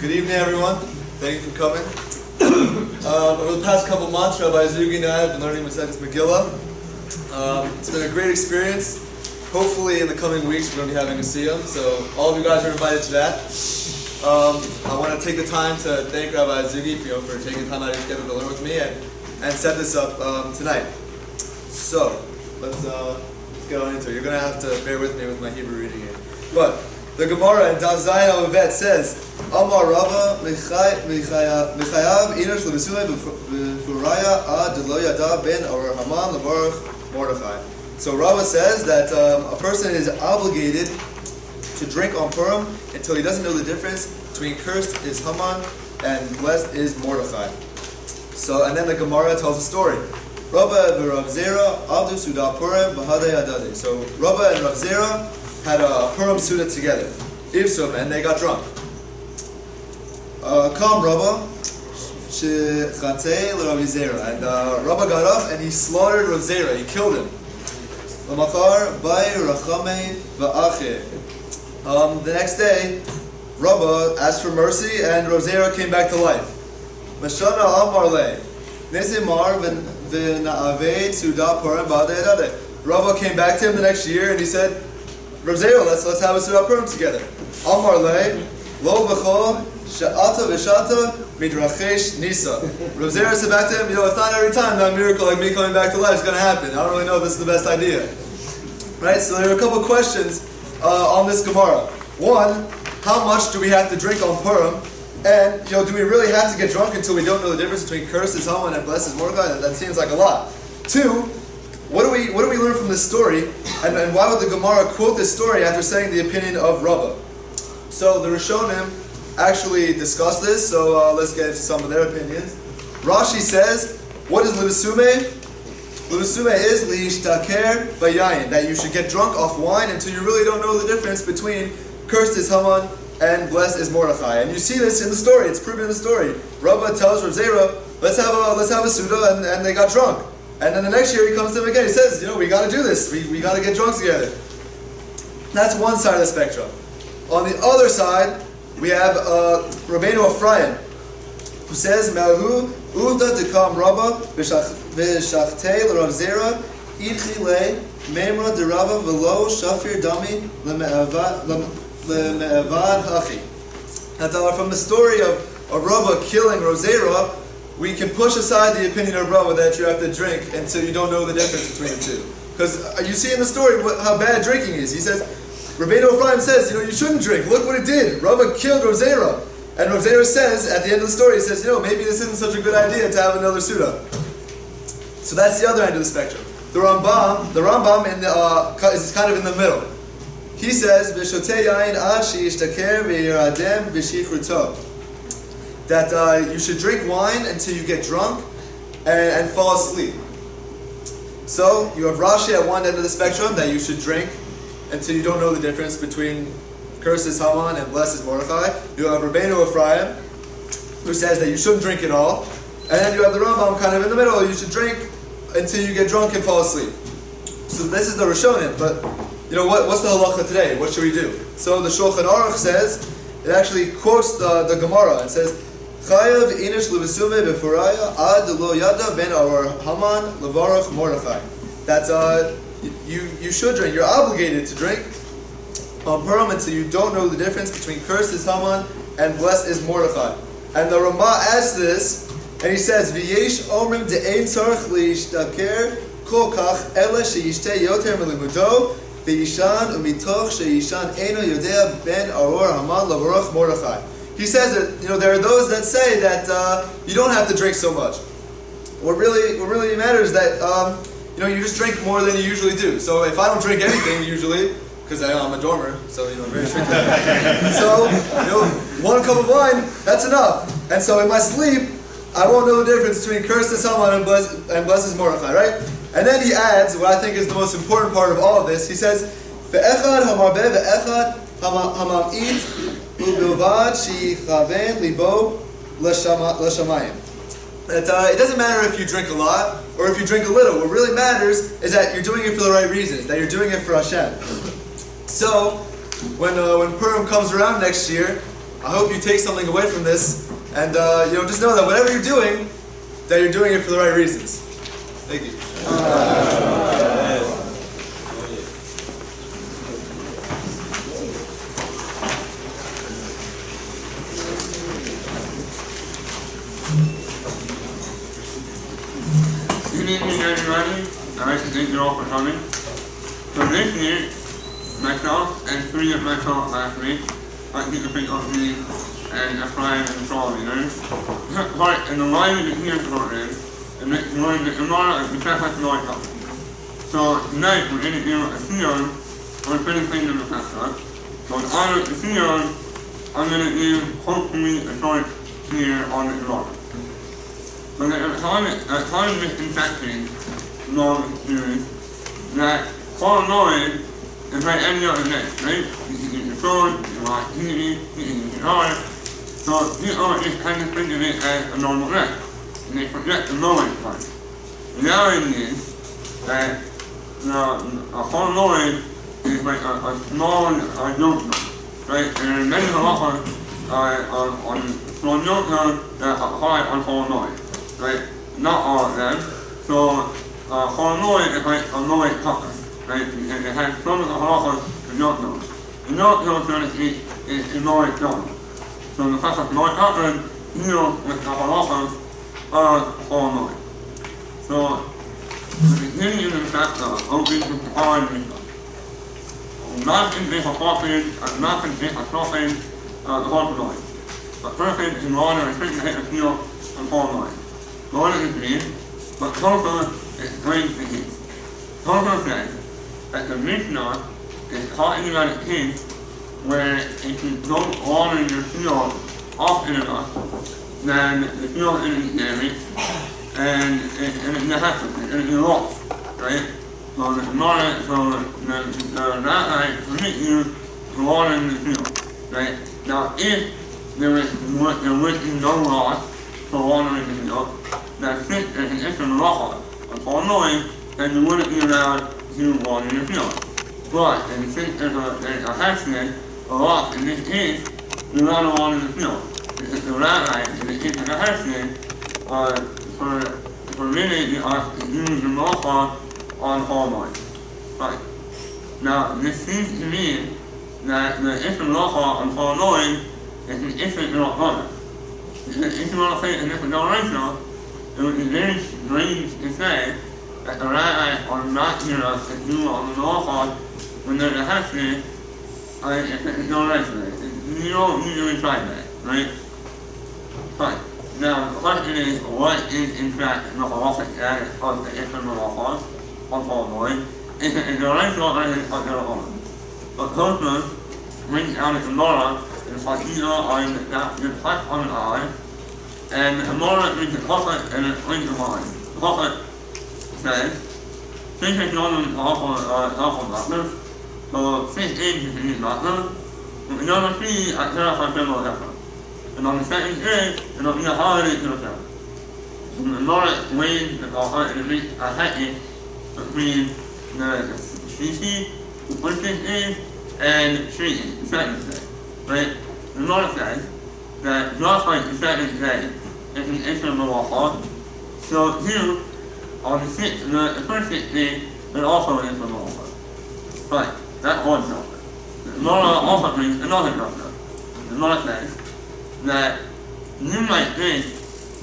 Good evening, everyone. Thank you for coming. Over the past couple months, Rabbi Zugi and I have been learning Masechtas Megillah. It's been a great experience. Hopefully, in the coming weeks, we're going to be having a siyum, so all of you guys are invited to that. I want to take the time to thank Rabbi Zugi for taking time out of his schedule to learn with me and set this up tonight. So, let's get on into it. You're going to have to bear with me with my Hebrew reading here. But the Gemara in Daf Zayin Alvet says, Amar Rava Mechayav Inosh Lebesume B'Furaya Ad Lo Yada Ben Or Haman Levarach Mordechai. So Rava says that a person is obligated to drink on Purim until he doesn't know the difference between cursed is Haman and blessed is Mordechai. So, and then the Gemara tells a story. Rabba and Rav Zera Avdu Suda Purim B'Hadei Adadei. So Rabba and Rav Zera had a Purim Suda together, Ivsum, and they got drunk. Come Rabba, Shechatei L'Rav Zera, and Rabba got up and he slaughtered Rav Zera. He killed him. L'machar Bai Rachamei Va'ache. The next day, Rabba asked for mercy, and Rav Zera came back to life. Mashana Amar Le, Nesimar V'Na'avei Suda Purim B'Hadei Adadei. Rabba came back to him the next year and he said, Rav Zera, let's have a Suda Purim together. Amar Le, Lo B'chol Sha'ata V'Shata Midrachesh Nisa. Rav Zera said back to him, it's not every time that miracle like me coming back to life is going to happen. I don't really know if this is the best idea. Right, so there are a couple of questions on this Gemara. One, how much do we have to drink on Purim? And, do we really have to get drunk until we don't know the difference between cursed is Haman and blessed is Mordechai? That seems like a lot. Two, what do we learn from this story? And why would the Gemara quote this story after saying the opinion of Rabbah? So the Rishonim actually discuss this, so let's get into some of their opinions. Rashi says, what is Lebesume? Lebesume is Lishtaker Bayayin, that you should get drunk off wine until you really don't know the difference between cursed is Haman and blessed is Mordechai. And you see this in the story, it's proven in the story. Rabbah tells Rav Zera, let's have a Suda, and they got drunk. And then the next year he comes to him again, he says, we got to do this, we got to get drunk together. That's one side of the spectrum. On the other side, we have Rabbeinu Ephraim, who says, Melhu Uvda Dekam Rabba V'Shachtei L'Rav Zera Idchi Le Memra De Rabba V'Lo Shafir Dami L'Me'avad Hachi. That from the story of Rabba killing Rav Zera, we can push aside the opinion of Rabba that you have to drink until you don't know the difference between the two. Because you see in the story how bad drinking is. He says, Rabbeinu Ephraim says, you shouldn't drink. Look what it did. Rabba killed Rav Zera. And Rav Zera says, at the end of the story, he says, maybe this isn't such a good idea to have another Suda. So that's the other end of the spectrum. The Rambam is kind of in the middle. He says, V'shotei yayin ad she'yishtaker v'yiradem v'shichruto. That you should drink wine until you get drunk and fall asleep. So you have Rashi at one end of the spectrum, that you should drink until you don't know the difference between cursed is Haman and blessed is Mordechai. You have Rabbeinu Ephraim, who says that you shouldn't drink at all. And then you have the Rambam kind of in the middle, you should drink until you get drunk and fall asleep. So this is the Rishonim, but what's the halacha today? What should we do? So the Shulchan Aruch says, it actually quotes the Gemara and says, Chayav inish lebesume befuraya ad lo yada ben our Haman levarach Mordechai. That you should drink. You're obligated to drink on Purim until you don't know the difference between cursed is Haman and blessed is Mordechai. And the Ramah adds this, and he says, V'yesh omrim de'ein tzarech li'ishtaker kol kach ele she'yishteh yoter melimudo v'yishan umitoch she'yishan eino yodea ben aror Haman levarach Mordechai. He says that there are those that say that you don't have to drink so much. What really matters is that you just drink more than you usually do. So if I don't drink anything usually, because I'm a dormer, so very strict. So one cup of wine, that's enough. And so in my sleep, I won't know the difference between cursed is Haman and blessed is Mordechai, right? And then he adds what I think is the most important part of all of this. He says, "Ve'echad hamarbeh ve'echad hamam'it u'bilvad she'yichaven libo l'shamayim. That it doesn't matter if you drink a lot or if you drink a little. What really matters is that you're doing it for the right reasons, that you're doing it for Hashem. So, when Purim comes around next year, I hope you take something away from this, and just know that whatever you're doing, that you're doing it for the right reasons. Thank you. Good evening, everybody. I'd like to thank you all for coming. So this year, myself and 3 of my fellow classmates, like to think of me and Ephraim and Saul leaders, took part in the Live of the Year program and joined the Imara of the Memphis Community. So tonight we're going to do a siyum on finishing the Memphis. So in honor of the siyum, I'm going to do hopefully a short here on the Imara. So there's a common misconception among students that Moed is like any other day, right? You can use your phone, you can watch TV, you can use your car. So people just kind of think of it as a normal day, and they forget the Moed part. The reality is that a Moed is like a small yoke, right? And there are many halachas on small yoke that apply on Moed. Right? Not all of them. So, Moed is like a Moed Kattan, right? And it has some of the halachas you don't know. You don't know, so to speak, is Moed Kattan. So the fact that Moed Kattan deals with the halachas of Moed. So, the beginning of the chapter opens with the following stuff. Not in this appropriate, and not in this appropriate, the whole Moed. But first is in order to take the hit of feel and Moed. Lord is me, but Torah is going to him. Torah says that the Mishnah is taught in the United States where if you don't water your field often enough, then the field isn't damaged and it happens, and it's lost, right? So the rabbi permit you to water in the field, right? Now if there would be no loss for watering the field, that since there's an extra melacha upon Moed, then you wouldn't be allowed to water your field. But since there's a accident, a loss in this case, you're allowed to water the field. Because the rabbi, in the case of a accident, permitted us to use the melacha on Moed. Right. Now, this seems to mean that the extra melacha on Moed is an extra melacha. If you want to say it's an extra melacha, it would be very strange to say that the rabbis are not here to do on the melacha when there's a accident, if it's no accident. You don't usually try that, right? Fine. Now, the question is, what is in fact the halachic status of the extra melacha on Moed? Is it a directional or is it a derechon? But Tosfos brings out a Gemara in Chakira on the touch on the eye. And the Gemara brings a Chachot and it brings a line. The Chachot says, fish is not an awful matter, so fish is an matter, but we don't see at Terach HaShem Echa. And on the second day, it will be a holiday to the Shem. And the Gemara weighs the Chachot and it makes a hektish between the Shishi, the first day, and Shvi, the second day. Right? The Gemara says that just like the second day, it's an extra melacha. So here, on the first 6 days, it's also an extra melacha. Right, that's one chapter. The Gemara also brings another chapter. The Gemara says that you might think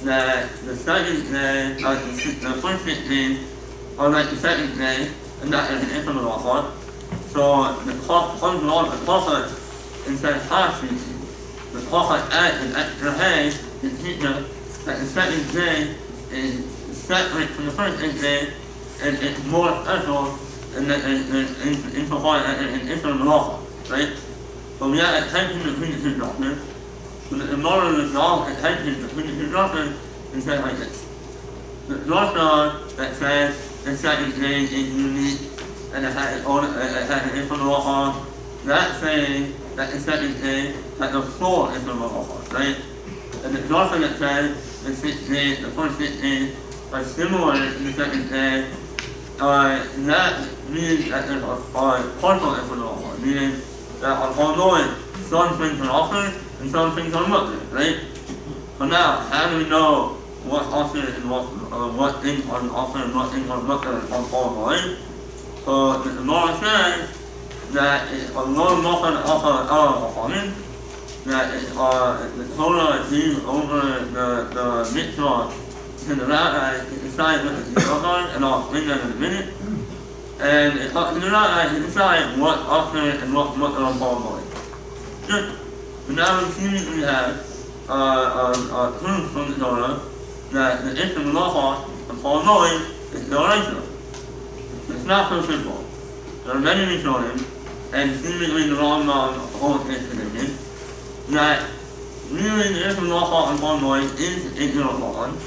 that the second day, the first 6 days, are like the second day, and that is an extra melacha. So the Chachot instead of half-speaking, the Chachot adds an extra hay to teach us that the second day is separate from the first day, and it's more special, and that it's insofar as it's an extra melacha, right? So we have a tension between the two doctrines. So the Gemara resolves a tension between the two doctrines and says like this. The doctrine that says the second day is unique and it has an extra melacha, that's saying that the second day has a full extra melacha, right? And it's also that says the 6 days, the first 6 days are similar to the second day. That means that there's a partial equinoctial, meaning that on Halloween, some things are offered and some things are not, right? But now, how do we know what offered and what things are offered and what things are not on Halloween? So the Gemara says that it's a low mocha offer that the Torah is used over the mitzvah to the rabbi to decide what the Torah, and I'll explain that in a minute. And it's up to the rabbi to decide what offer and what are on Halloween. Good. So now we have proof from the Torah that the issue of Malacha and Halloween is Doraisa. It's not so simple. There are many Rishonim, and seemingly the Rambam holds this position, that really the issue of Malacha and Halloween is ignorant,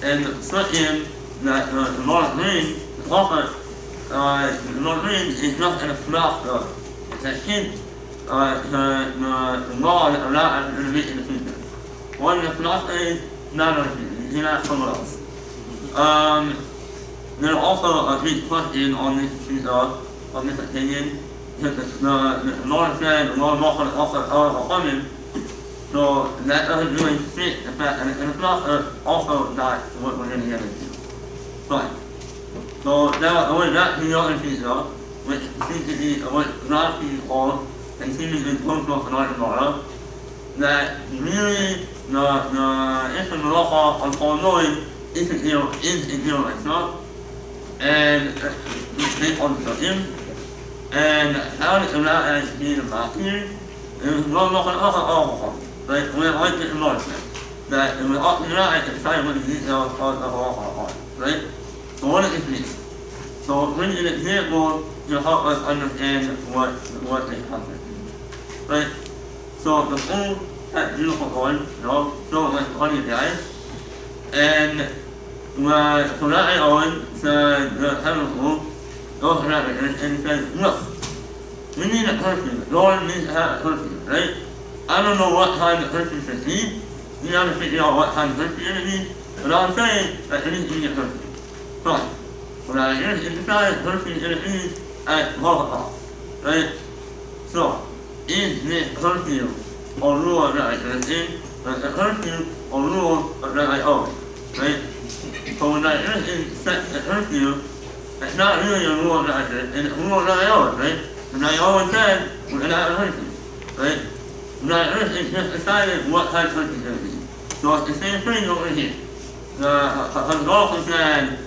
and the siyum that the Lord brings, the Prophet, the Lord brings is just an asmachta. It's a hint to the law that Allah is going to make in the future. One that's not a non-Jew, he's not someone else. There's also a big question on this opinion, because the Lord said the Lord Mocha also coming, so that doesn't really fit the fact, and it's not also not what we're going to get into. Fine. So now I went back to the other pizza, which seems to be what Rashi or and seemingly close enough to our tomorrow, that really the issue of Malacha on Halloween is ignorant, and it's based on the siyum. And how did Allah be the master? It was no Malacha right? We're like this in Lord said, that it was up to Allah to decide what the details of the Malacha are, right? So what does this mean? So bring an example to help us understand what this concept is. Right? So the fool had beautiful corn, filled with honey guys, and so that Owen said the heaven fool goes to that and he says, look, we need a perfume. Lord needs to have a perfume, right? I don't know what kind of perfume should be. You have to figure out what kind of perfume it needs, but I'm saying that it needs to be a perfume. Fine. When I decided perfume it needs at 12 o'clock, right? So, is this perfume or rule that I should in? A perfume or rule that I owe, right? So when I set the perfume, it's not really a rule that I should, it's a rule that I owe, right? And I always said, we're going to have a perfume, right? And I just decided what kind of perfume it's going to be. So it's the same thing over here. The also said,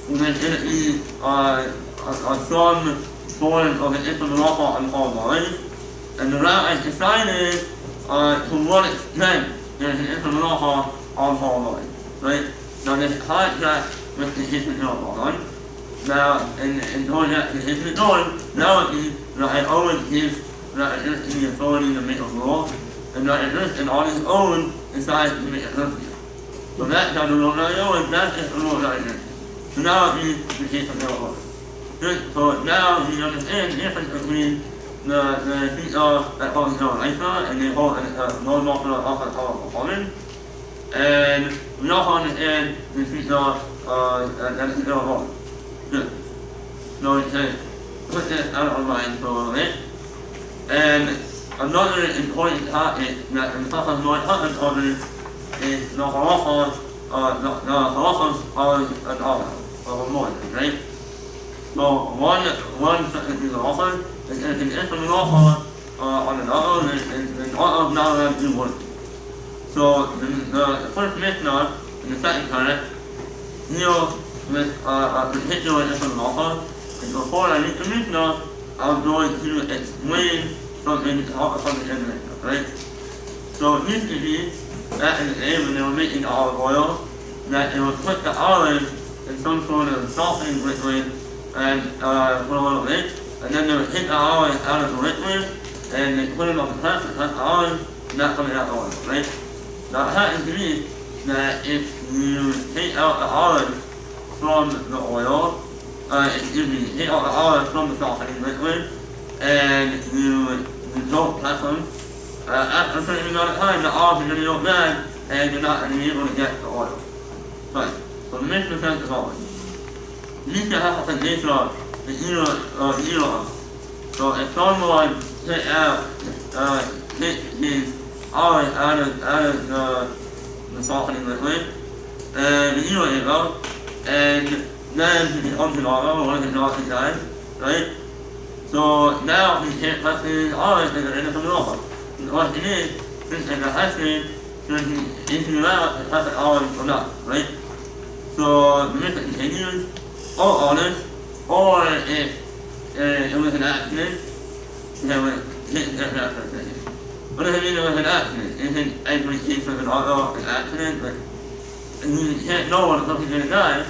there's going to be some form of an Malacha on Halloween, and the rabbi decided to what extent there's an Malacha on Halloween, right? Now there's a contract with the history of Halloween. Now, in going back to the history of now it means that I always give that it is the authority to make a rule, and that it is and on his own decides to make a curfew. So that's how the rule that I own, that's just the rule that I did. So now it means the case of Halloween. So now you understand the difference between the pizza that holds no Isa and they hold no Mocha offer Halloween. And we also understand the pizza that is no Halloween. Good. So it says, put this out of mind for a little bit. And another important topic that the Prophet Moed Kattan covers is the halachas of an olive, of a moed, right? So one second is the halacha is if an halacha on an olive, an olive not allowed to do work. So the first Mishnah in the second paragraph deals with a particular halacha, and before I read the Mishnah, I'm going to explain something from the Mishnah, right? So it used to be back in the day when they were making olive oil, that they would put the olive in some sort of softening liquid and for a little bit, and then they would take the olive out of the liquid and they put it on the press and cut the olive, and that's coming out the oil, right? Now it happens to be that if you take out the olive from the oil, take out the olive from the softening liquid, and you don't press them, after a certain amount of time, the olives are going to go bad, and you're not going to be able to get the oil. Right. So the Mishnah says the following. Mishnah has a nature of the Elah. So if someone take out, take his olive out of the softening liquid, and the Elah, and then he comes to oil, or the not inside, right? So now he can't touch his olive in the Melacha. The question is, since it's a husband, should he issue out to touch the olive or not, right? So the Mishnah continues, or honest, or if it was an accident, then we can't get that for a second. What does it mean it was an accident? Isn't every case of an auto an accident? Like, and you can't know when something's going to die,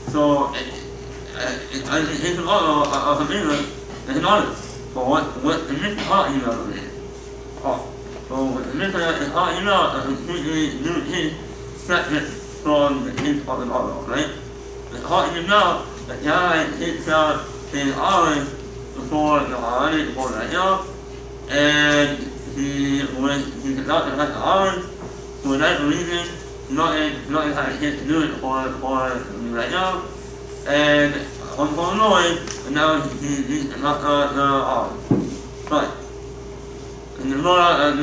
so it's an auto of a mirror, it's an honest. So what the Mishnah talking about over here? Oh, so what the Mishnah is talking about is a completely new case, separate from the case of an auto, right? It's talking about the guy takes out his olive before the holiday, before the night, and he could not touch the olive for whatever reason, not had a chance to do it for right now, and I'm annoyed, and now he's not the olive. But and the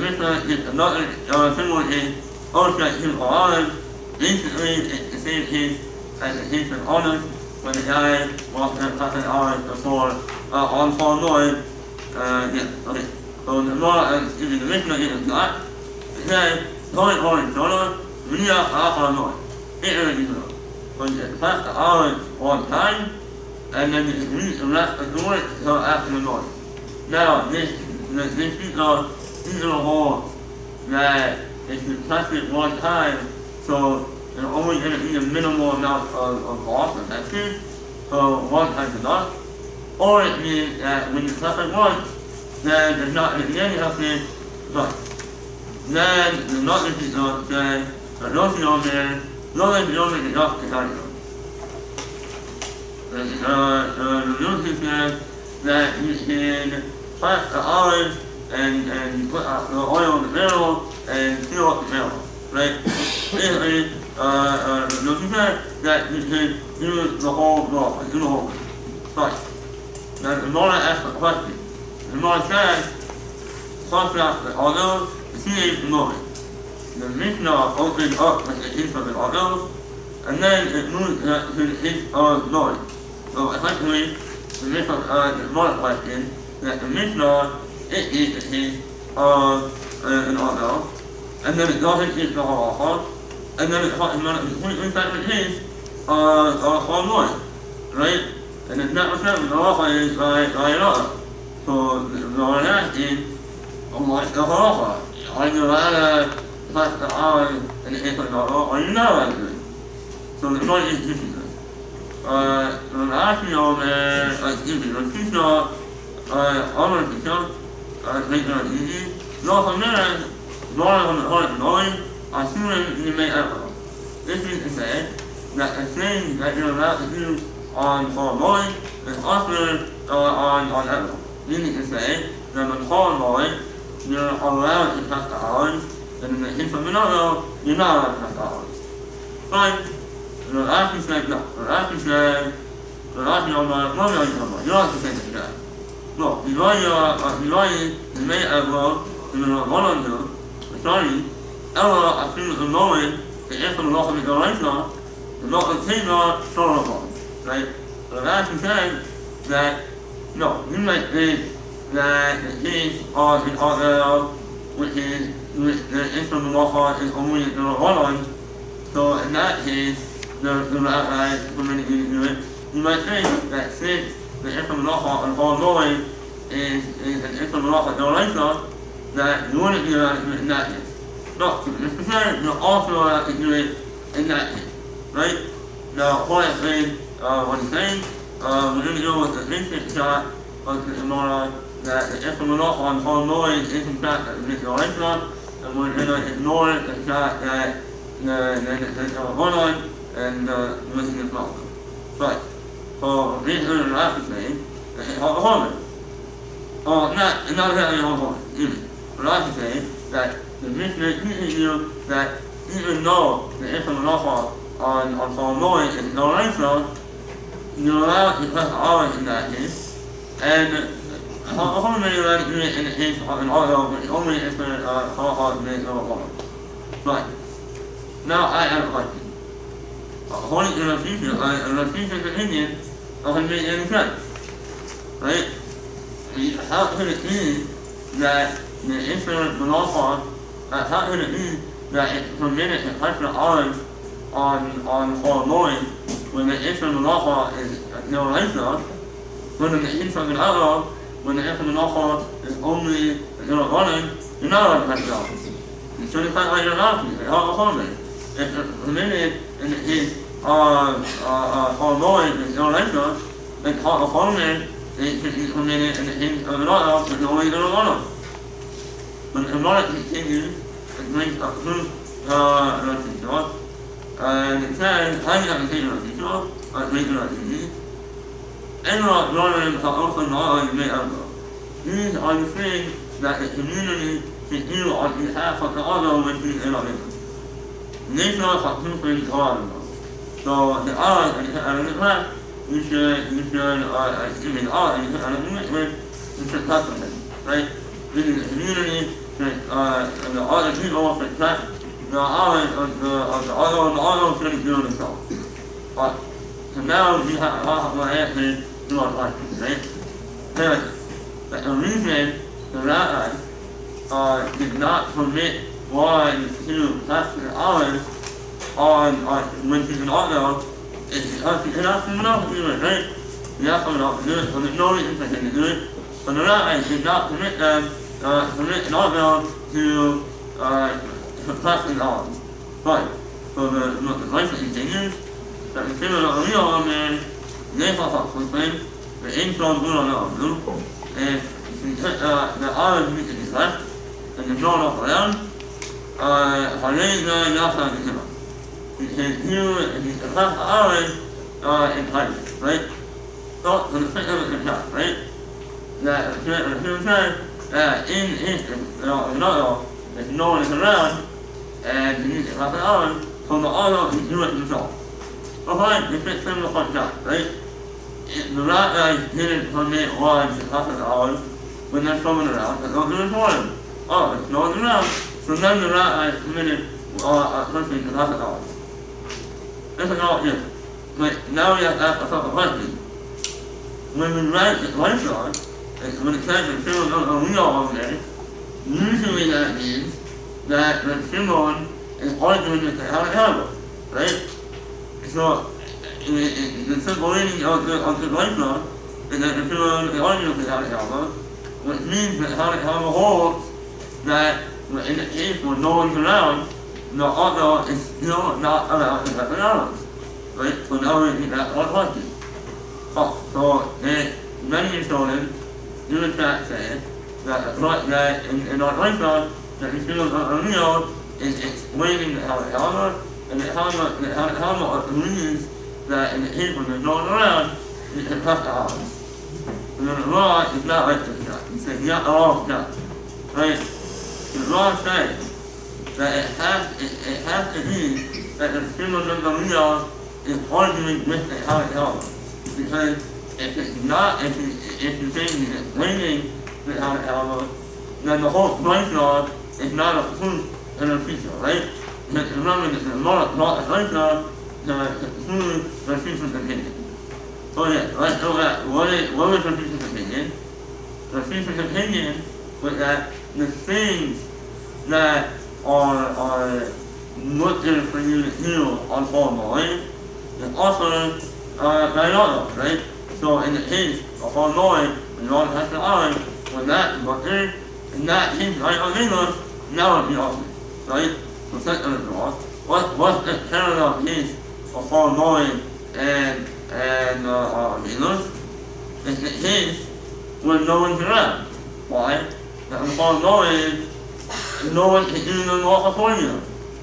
Mishnah is another similar case, also like his olive. Basically, it's the same case as the case of olive, when the guy walks in touching olive before on for annoyed. Okay. So the Mishnah is not. It says, Toy orange dollar, Ria Alpha It already knows. So you touch the olive one time, and then you read the rest of the word until after the noise. Now, this is a hole that if you touch it one time, so you're only going to be a minimal amount of loss of action, so one time is enough. Or it means that when you touch it once, then there's not going to be any happening, but then there's not going to be no say, there's nothing on there, nothing enough to carry on. The Lucy says that you can touch the olive and put the oil in the barrel and fill up the barrel, right? Basically, Lucy said that you can do the whole block, do the whole thing. Right. Now the Mona asked the question. The Mona said, first off, the oil, the seed moving. The Mishnah opened up with the case of the oil, and then it moved to the case of noise. So essentially, the Mishnah, the Mona question, that the Mishnah, it is the case of an oil, and then it doesn't teach the whole halacha, and then it talks about a completely separate case of noise, right? And it's not referred the halacha is by another. So the one asking, what's the halacha? Are you allowed to touch the olive in the case of an oil, or are you not allowed to do it? So the noise is teaching this. The asking over there, the Mishnah, honor the Mishnah, make it easy. No, from there, Lord on the heart of noise, assuming you may ever. This is to say that the thing that you're allowed to do on noise is also on ever. Meaning to say that on noise, you're allowed to touch the olive, and in the case of another, you're not allowed to touch the olive. But the Rashi said no. The Rashi said, the Rashi on the Moed you're not to say that. No, you may ever, you're one on you, sorry, ever assume the Moed, the answer of the Doraisa, the Moed Torah, right? The Rashi said that, no, you might think that the case of the other, which the answer of the Moed is only the one. So in that case, the rabbi permitting you to do it, you might think that since the answer of the Moed and all noise is an answer of the Doraisa, that you wouldn't be allowed to do it in that case. No, Mr. Said, you're also allowed to do it in that case, right? Now, what I'm saying, what he's saying, we're going to go with the instant shot of the Gemara that the Eshamanoch on whole noise is in fact the Doraisa, and we're going to ignore the shot that the Honon and the Muslim is not. Right. So, basically, what I have to say, that it's all the Honon. Oh, not exactly all the Honon, either. But I have to say that the Mishnah teaches you that even though the Isra Malacha on Moed is no Isra, you're allowed to press Aleph in that case, and how many allowed to do it in the case of an auto, but only if the Malacha is made over one. Right. Now I have a question. According to Rafi's opinion, doesn't make any sense. Right? How could it be that the Isra Malacha, how could it be that it's permitted to touch the olive on Moed when the Isra Malacha is no Isra, when the Isra Malacha, when the Isra Malacha is only running, you're not allowed to touch the olive. You shouldn't touch like you're allowed to. It's permitted in the case of Moed is no Isra, and permitted in the case of an olive is only running. When the Gemara continues, it brings up proof and it says, I have a thing of Yisrael, I think of Yisrael. Enrock Lauren Ha'ofen Ha'ofen Me'amro. These are the things that the community should do on behalf of the other when he's in our neighborhood. Nature Ha'ofen Ha'ofen. So the art and the class, you should touch on them, right? This is the community, and the other people should touch the other shouldn't do themselves. But so now we have my answer to our question, right? The reason the rabbi did not permit one to touch the olive when she's an auto is because he cannot someone else to do it, right? He asked someone else to do it, so there's no reason for him to do it. But the rabbi did not permit them permit an auto to touch the olive. But so the life continues that the similar of real on there, they thought something, the inside good on the and the olive needs to be left, and the drawn off around, he left the olive in place, right? So the thing of it is not, right? That the Jew said that if no one is around, and he needs to left the olive, so the auto can do it himself. Okay, it's a similar like that, right? The rabbi didn't permit one to touch the olive when there's someone around, and don't do it for him. Oh, there's no one around, so then the rabbi permitted a person to touch the olive. This is all good. But now we have to ask ourselves a question. When we write the lifeguard, when it says that Shimon on a wheel over there, usually that means that Shimon is arguing with the Halacha, right? So, the simple meaning of the lifeguard is that Shimon is arguing with the Halacha, which means that Halacha holds that in the case where no one's around, the auto is still not allowed to have an olive, right? So now we get that one question. Oh, so many historians do in fact say that in our lifestyle, that the field of O'Neill is explaining the Halacha, and the Halacha means that in the case when there's no one around, you can touch the olive. And then the law is not like this stuff. It says not all stuff, right? The law says that it has to be that the field of O'Neill is arguing with the Halacha. Because if it's not, if you're saying he's explaining the Halacha, then the whole lifestyle is not a proof and a feature, right? Because remember that the law is not a lifestyle to prove the feature's opinion. So yeah, let's go back. What was the feature's opinion? The feature's opinion was that the things that are looking for you to do on Moed is also right? So in the case of Moed, when you want to touch the olive, when that butter, in that case, right on English, now it'd be awesome, right? So second of all, what's the parallel case of Moed and English? It's the case when no one's around. Why? That on Moed, no one can do the law for you.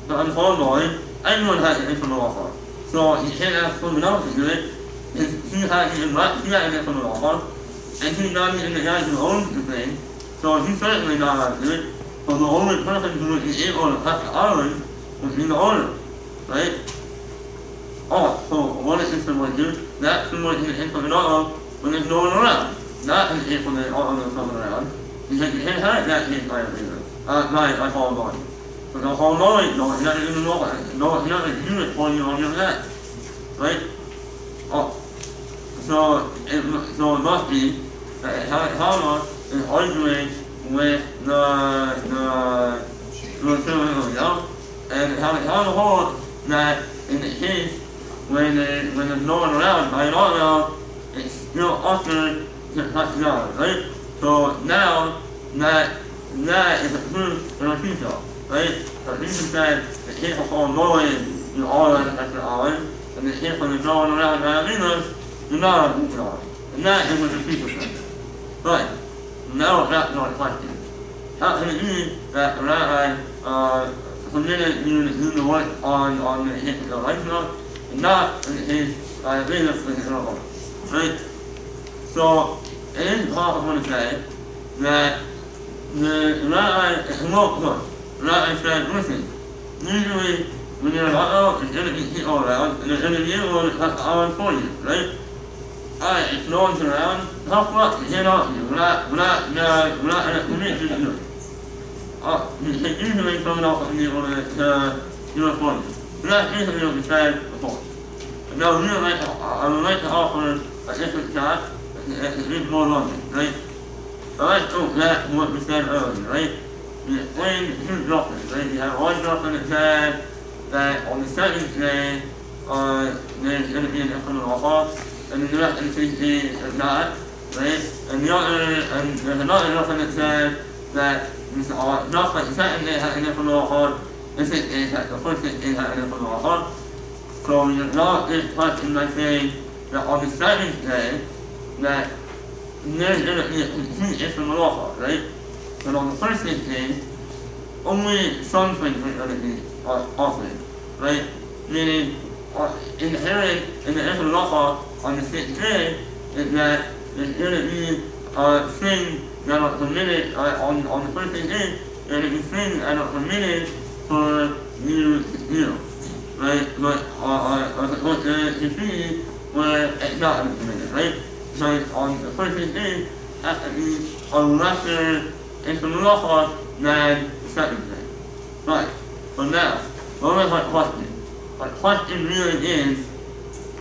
But on Moed, anyone has an information. So he can't ask someone else to do it. He had it from the law, and he's not even the guy who owns the thing, so he's certainly not allowed to do it. So the only person who is able to touch the olive would be the owner, right? Oh, so what is this symbol here? That symbol is in the case of an auto when there's no one around. Not in the case when there's someone around. Because you can't have that case by agreement. I follow mowing. But the whole mowing, no, it's not even mowing. No, it's not a unit for you on your head. Right? Oh. So it must be that Hama is arguing with the and Hama holds that in the case when there's no one around, by not around, it's still usher to touch down, right? So now that is a proof for a teacher, right? So teacher said the case of all mowing, you all have to touch the hours, and the case when there's no one around by Venus, you're not on the hours. And that is what the teacher said. But now that's not a question. How can it be that the rabbi permitted you to do the work on the case of the lifestyle, and not in the case of Venus with the normal, right? So it is possible to say that the rabbi is look. The rabbi said, listen, usually when you're not it's going to be people around, and there's going to be people that touch the hours for you, right? Alright, if no one's around, tough luck to get off you. We're not in a community to do it. Usually someone else will be able to do it for you. So that's basically what we said before. Now, I would like to offer a different shot, it's a bit more London, right? So let's go back to what we said earlier, right? We explained two doctrines, right? You have one doctrine that said that on the second day, there's going to be an increment of all, and the rest of the 6 days is not, right? And there's another doctrine that said that not like the second day has an increment of all, the 6 days has, the first 6 days has an increment of all. So we resolve this question by saying that on the second day, that there's going to be a complete Islam law, right? But on the first 6 days, only some things are going to be offered, right? Meaning, inherent in the Islam law on the 6th day is that there's going to be things that are permitted on the first 6 days, there are going to be things that are permitted for you to do, right? But you see where it's not permitted, right? So on the first 6 days, has to be a lesser Islam law than the second day. Right. So now, what is my question? My question really is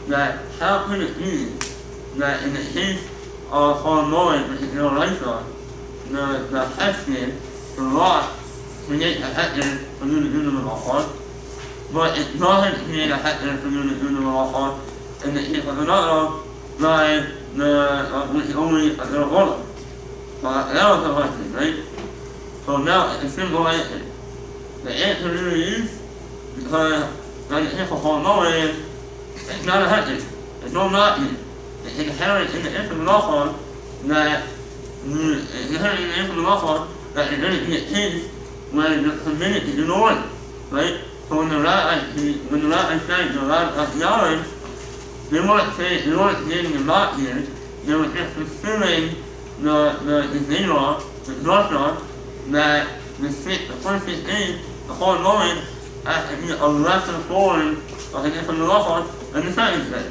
that how could it be that in the case of Moed, which is no Raisa, the Hesed, the rock, creates a Hesed for you to do the Malachot, but it doesn't create a Hesed for you to do the Malachot in the case of another, like which is only a little order. That was the question, right? So now it's a simple answer. The answer really is because when the case of Moed, it's not a Hesed. It's no Nazi. It's inherent in the Islam law that it's going to be a case where you're permitted to do the work, right? So when the rabbi said the rabbi they weren't creating a lot here, they were just fulfilling the zero, the drasha, that the first 6 days, the whole Moed has to be a lesser form of an Islam law than the second day.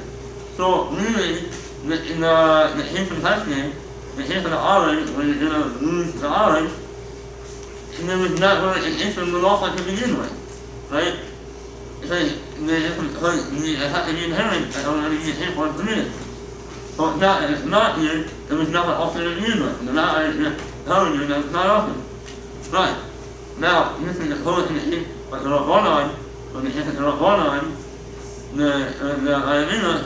So really, in the case of Hesed, the case of the olive, when you're going to lose the olive, there was not really an Islam law to begin with, right? Because it has to be inherent in order to be hit for permitted. So it's not here, there was nothing offered to begin with. The rabbi is telling you that it's not offered. Right. Now, this is the code in the case of the Rabbanon, when the case of the Rabbanon, the Ayamina is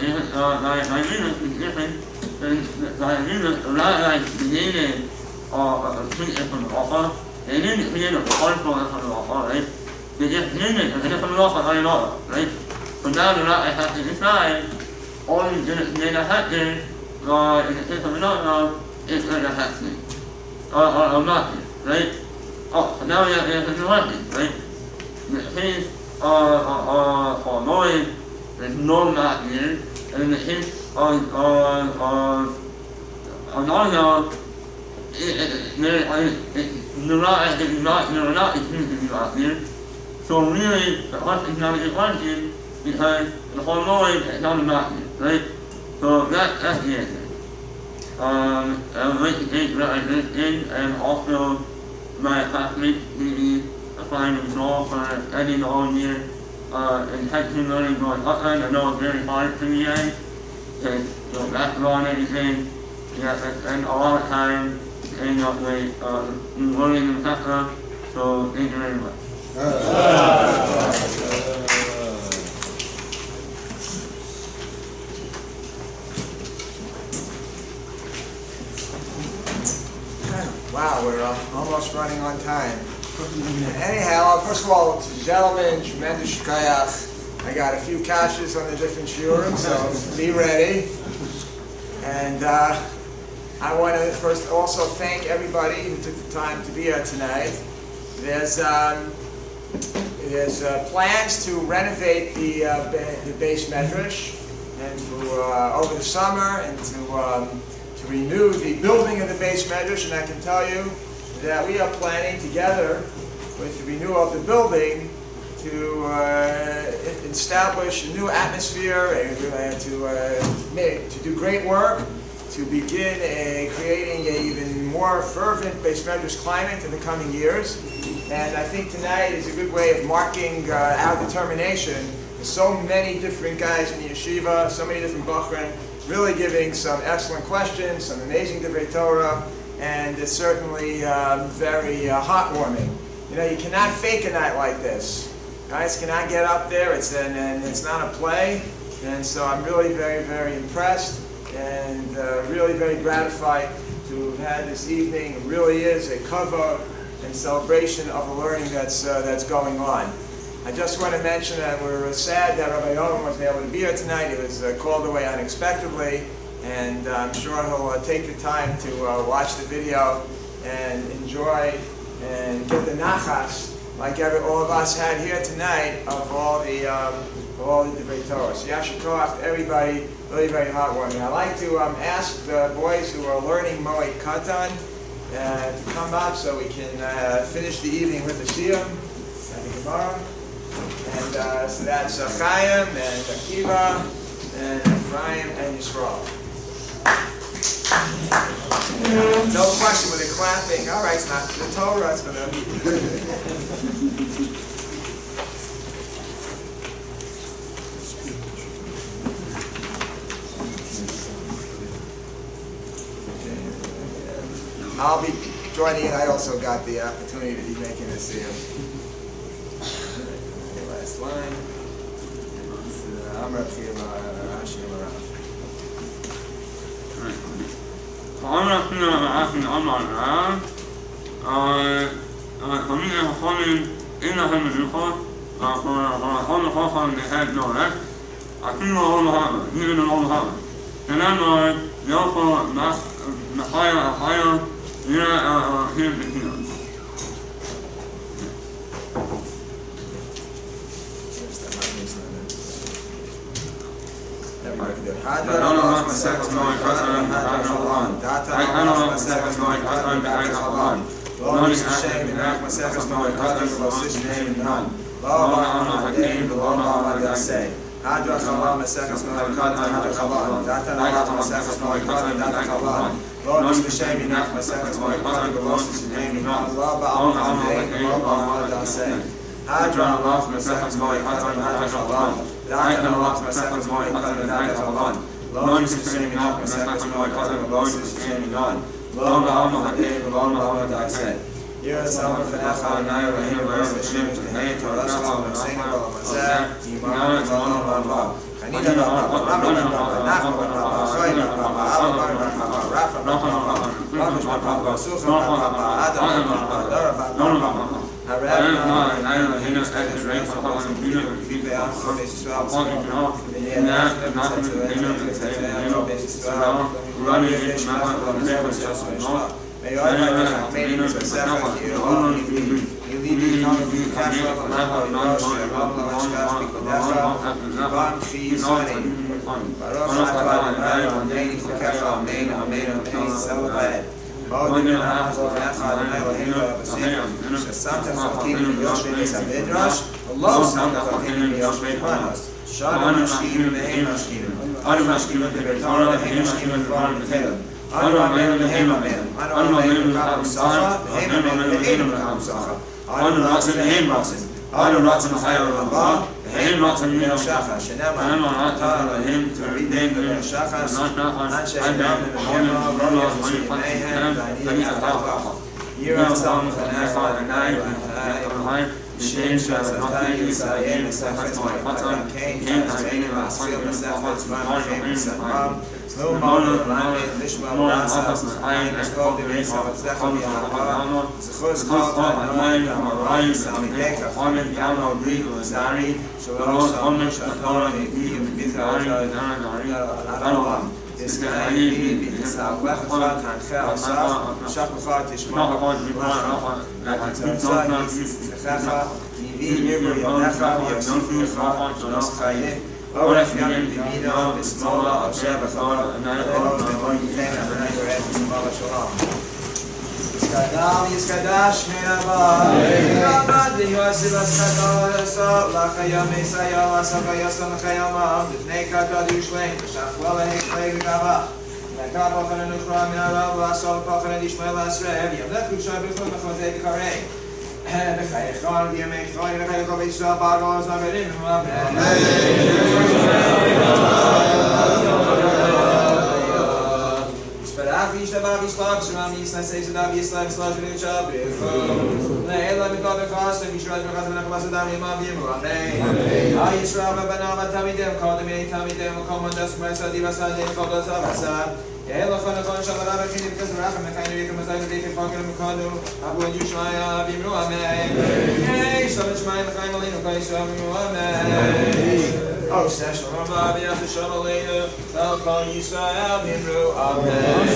different than the Ayamina. The rabbi created a complete Islam law. They didn't create a partial Islam law, right? They just created an Islam law, right? So now the rabbi has to decide, or he's going to create a Hesed, in the case of another, it's going to Hesed. Or not, right? Oh, so now we have the answer to the question, right? In the case for Moed, there's no not here, and in the case of another, the rabbi is not accused to be out here. So really, the question is not a good question because the whole Moed is not a document, right? So that's the answer. I would like to thank Rabbi Liston and also my classmates who assigned themselves for ending the whole year in texting learning Moed Kattan. I know it's very hard for you guys because basketball and everything. You have to spend a lot of time in learning the Kattan. So thank you very much. Wow, we're almost running on time. Anyhow, first of all, to the gentlemen, tremendous shkayach. I got a few kashes on the different shiurim, so be ready. And I want to first also thank everybody who took the time to be here tonight. There's plans to renovate the base medrash, and over the summer, and to renew the building of the base medrash. And I can tell you that we are planning together with the renewal of the building to establish a new atmosphere and to do great work, to begin creating an even more fervent base medrash climate in the coming years. And I think tonight is a good way of marking our determination. There's so many different guys in the yeshiva, so many different bachrim, really giving some excellent questions, some amazing Divrei Torah, and it's certainly very heartwarming. You know, you cannot fake a night like this. Guys cannot get up there, and it's not a play, and so I'm really very, very impressed and really very gratified to have had this evening. It really is a kavod and celebration of the learning that's going on. I just want to mention that we're sad that Rabbi Owen wasn't able to be here tonight. He was called away unexpectedly, and I'm sure he'll take the time to watch the video and enjoy and get the nachas like all of us had here tonight of all the Divrei Torah. So Yasher Koach to everybody, really very heartwarming. I'd like to ask the boys who are learning Moed Kattan to come up so we can finish the evening with the siyum and the Gemara. And so that's Chaim and Akiva and Ephraim and Yisrael. No question with the clapping. All right, it's not the Torah, it's for them. I'll be joining in. I also got the opportunity to be making this siyum. Last line. I'm up here. I'm not going to ask you, I'm not around. I'm going to come in the Hemiducha on the house on the head, no, that. I think all the Hammer, even in all the Hammer. And I'm the also the higher, here the kingdom. לא שמחתנו ביושבי פרנס. שאנו משקיעים והם משקיעים. אנו משקיעים בדברי תורה והם משקיעים בדבר בתלם. אנו עמנו והם עמנו. אנו עמנו לקראת מסכה והם עמנו ואינו לקראת מסכה. אנו רצים והם רצים. אנו רצים אחרי הרמב"ם והם רצים מן השחר. שנאמר אתה אלוהים תורידם בבית השחר. אנשי אדם ומהמה לא יחצו ימיהם ואני אתך לך. ירא צלם לפניך עיני ואלוהי בשם שעשתה ישראל מסכת מועד כן תעיני מעשיר מסכת זמן לכם מסכם צלו מולו למד לשמוע ולעשת מעין לשקול דברי חפצך ביערבה זכור זכות המים והמוראים סלמידי כחומת יעמו ברי ולזרי שלא סומם שתורה נגדי ובגזרי עד העולם תסגעי בי תסעבך תנחה עושה שחך תשמע ותצא תזכך יביא יבוא ידך ויוסיף לך שלוש חיי אורך ימים בימינו ושמאלה אשר בכל עוז למון ייתן אדוני יורד ושמאלה שלום יסקדל יסקדש מן הבא יעמד ויועז לסקדל לסוף לחיים מסייע לסוף ויסם לחיימם לפני כתד יושלם ושחלה להקלג וגבה לקה פחד הנוכרה מן הרב לעשות פחד ישמע לעשרב ימלך קדושה בכל מחוזי בקרי בחיי חון וימי חון וחיי כל בישראל בעגו אז נגדים אמן Sperach vishta vislav shram yisna seisada vislav vislav shrim shabir leila mikol bekhas vishrat bekhas benachmas adam yimam yimu amen ay yisrael benam tamidem kodem tamidem komandas masadi vasadi kodas avasad ela khana khana shabara bekhini bkas rakh mekayni bik mazay bik fakir mekadu abu yishmaya yimu amen hey shabach shmaya mekayni malinu kaisam yimu amen Oh, Session, Rabbi, Shalom, Welcome, Yisrael, Nimru, Amen.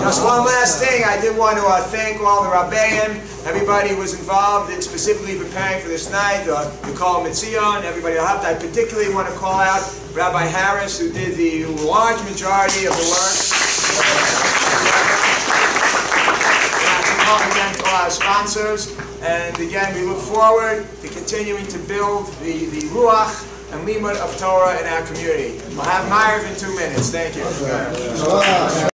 Just one last thing, I did want to thank all the Rabbeim, everybody who was involved in specifically preparing for this night, the Kol Mitzion, everybody I particularly want to call out Rabbi Harris, who did the large majority of the work. Again to all our sponsors, and again we look forward to continuing to build the Ruach and Limud of Torah in our community. We'll have Meir in 2 minutes. Thank you.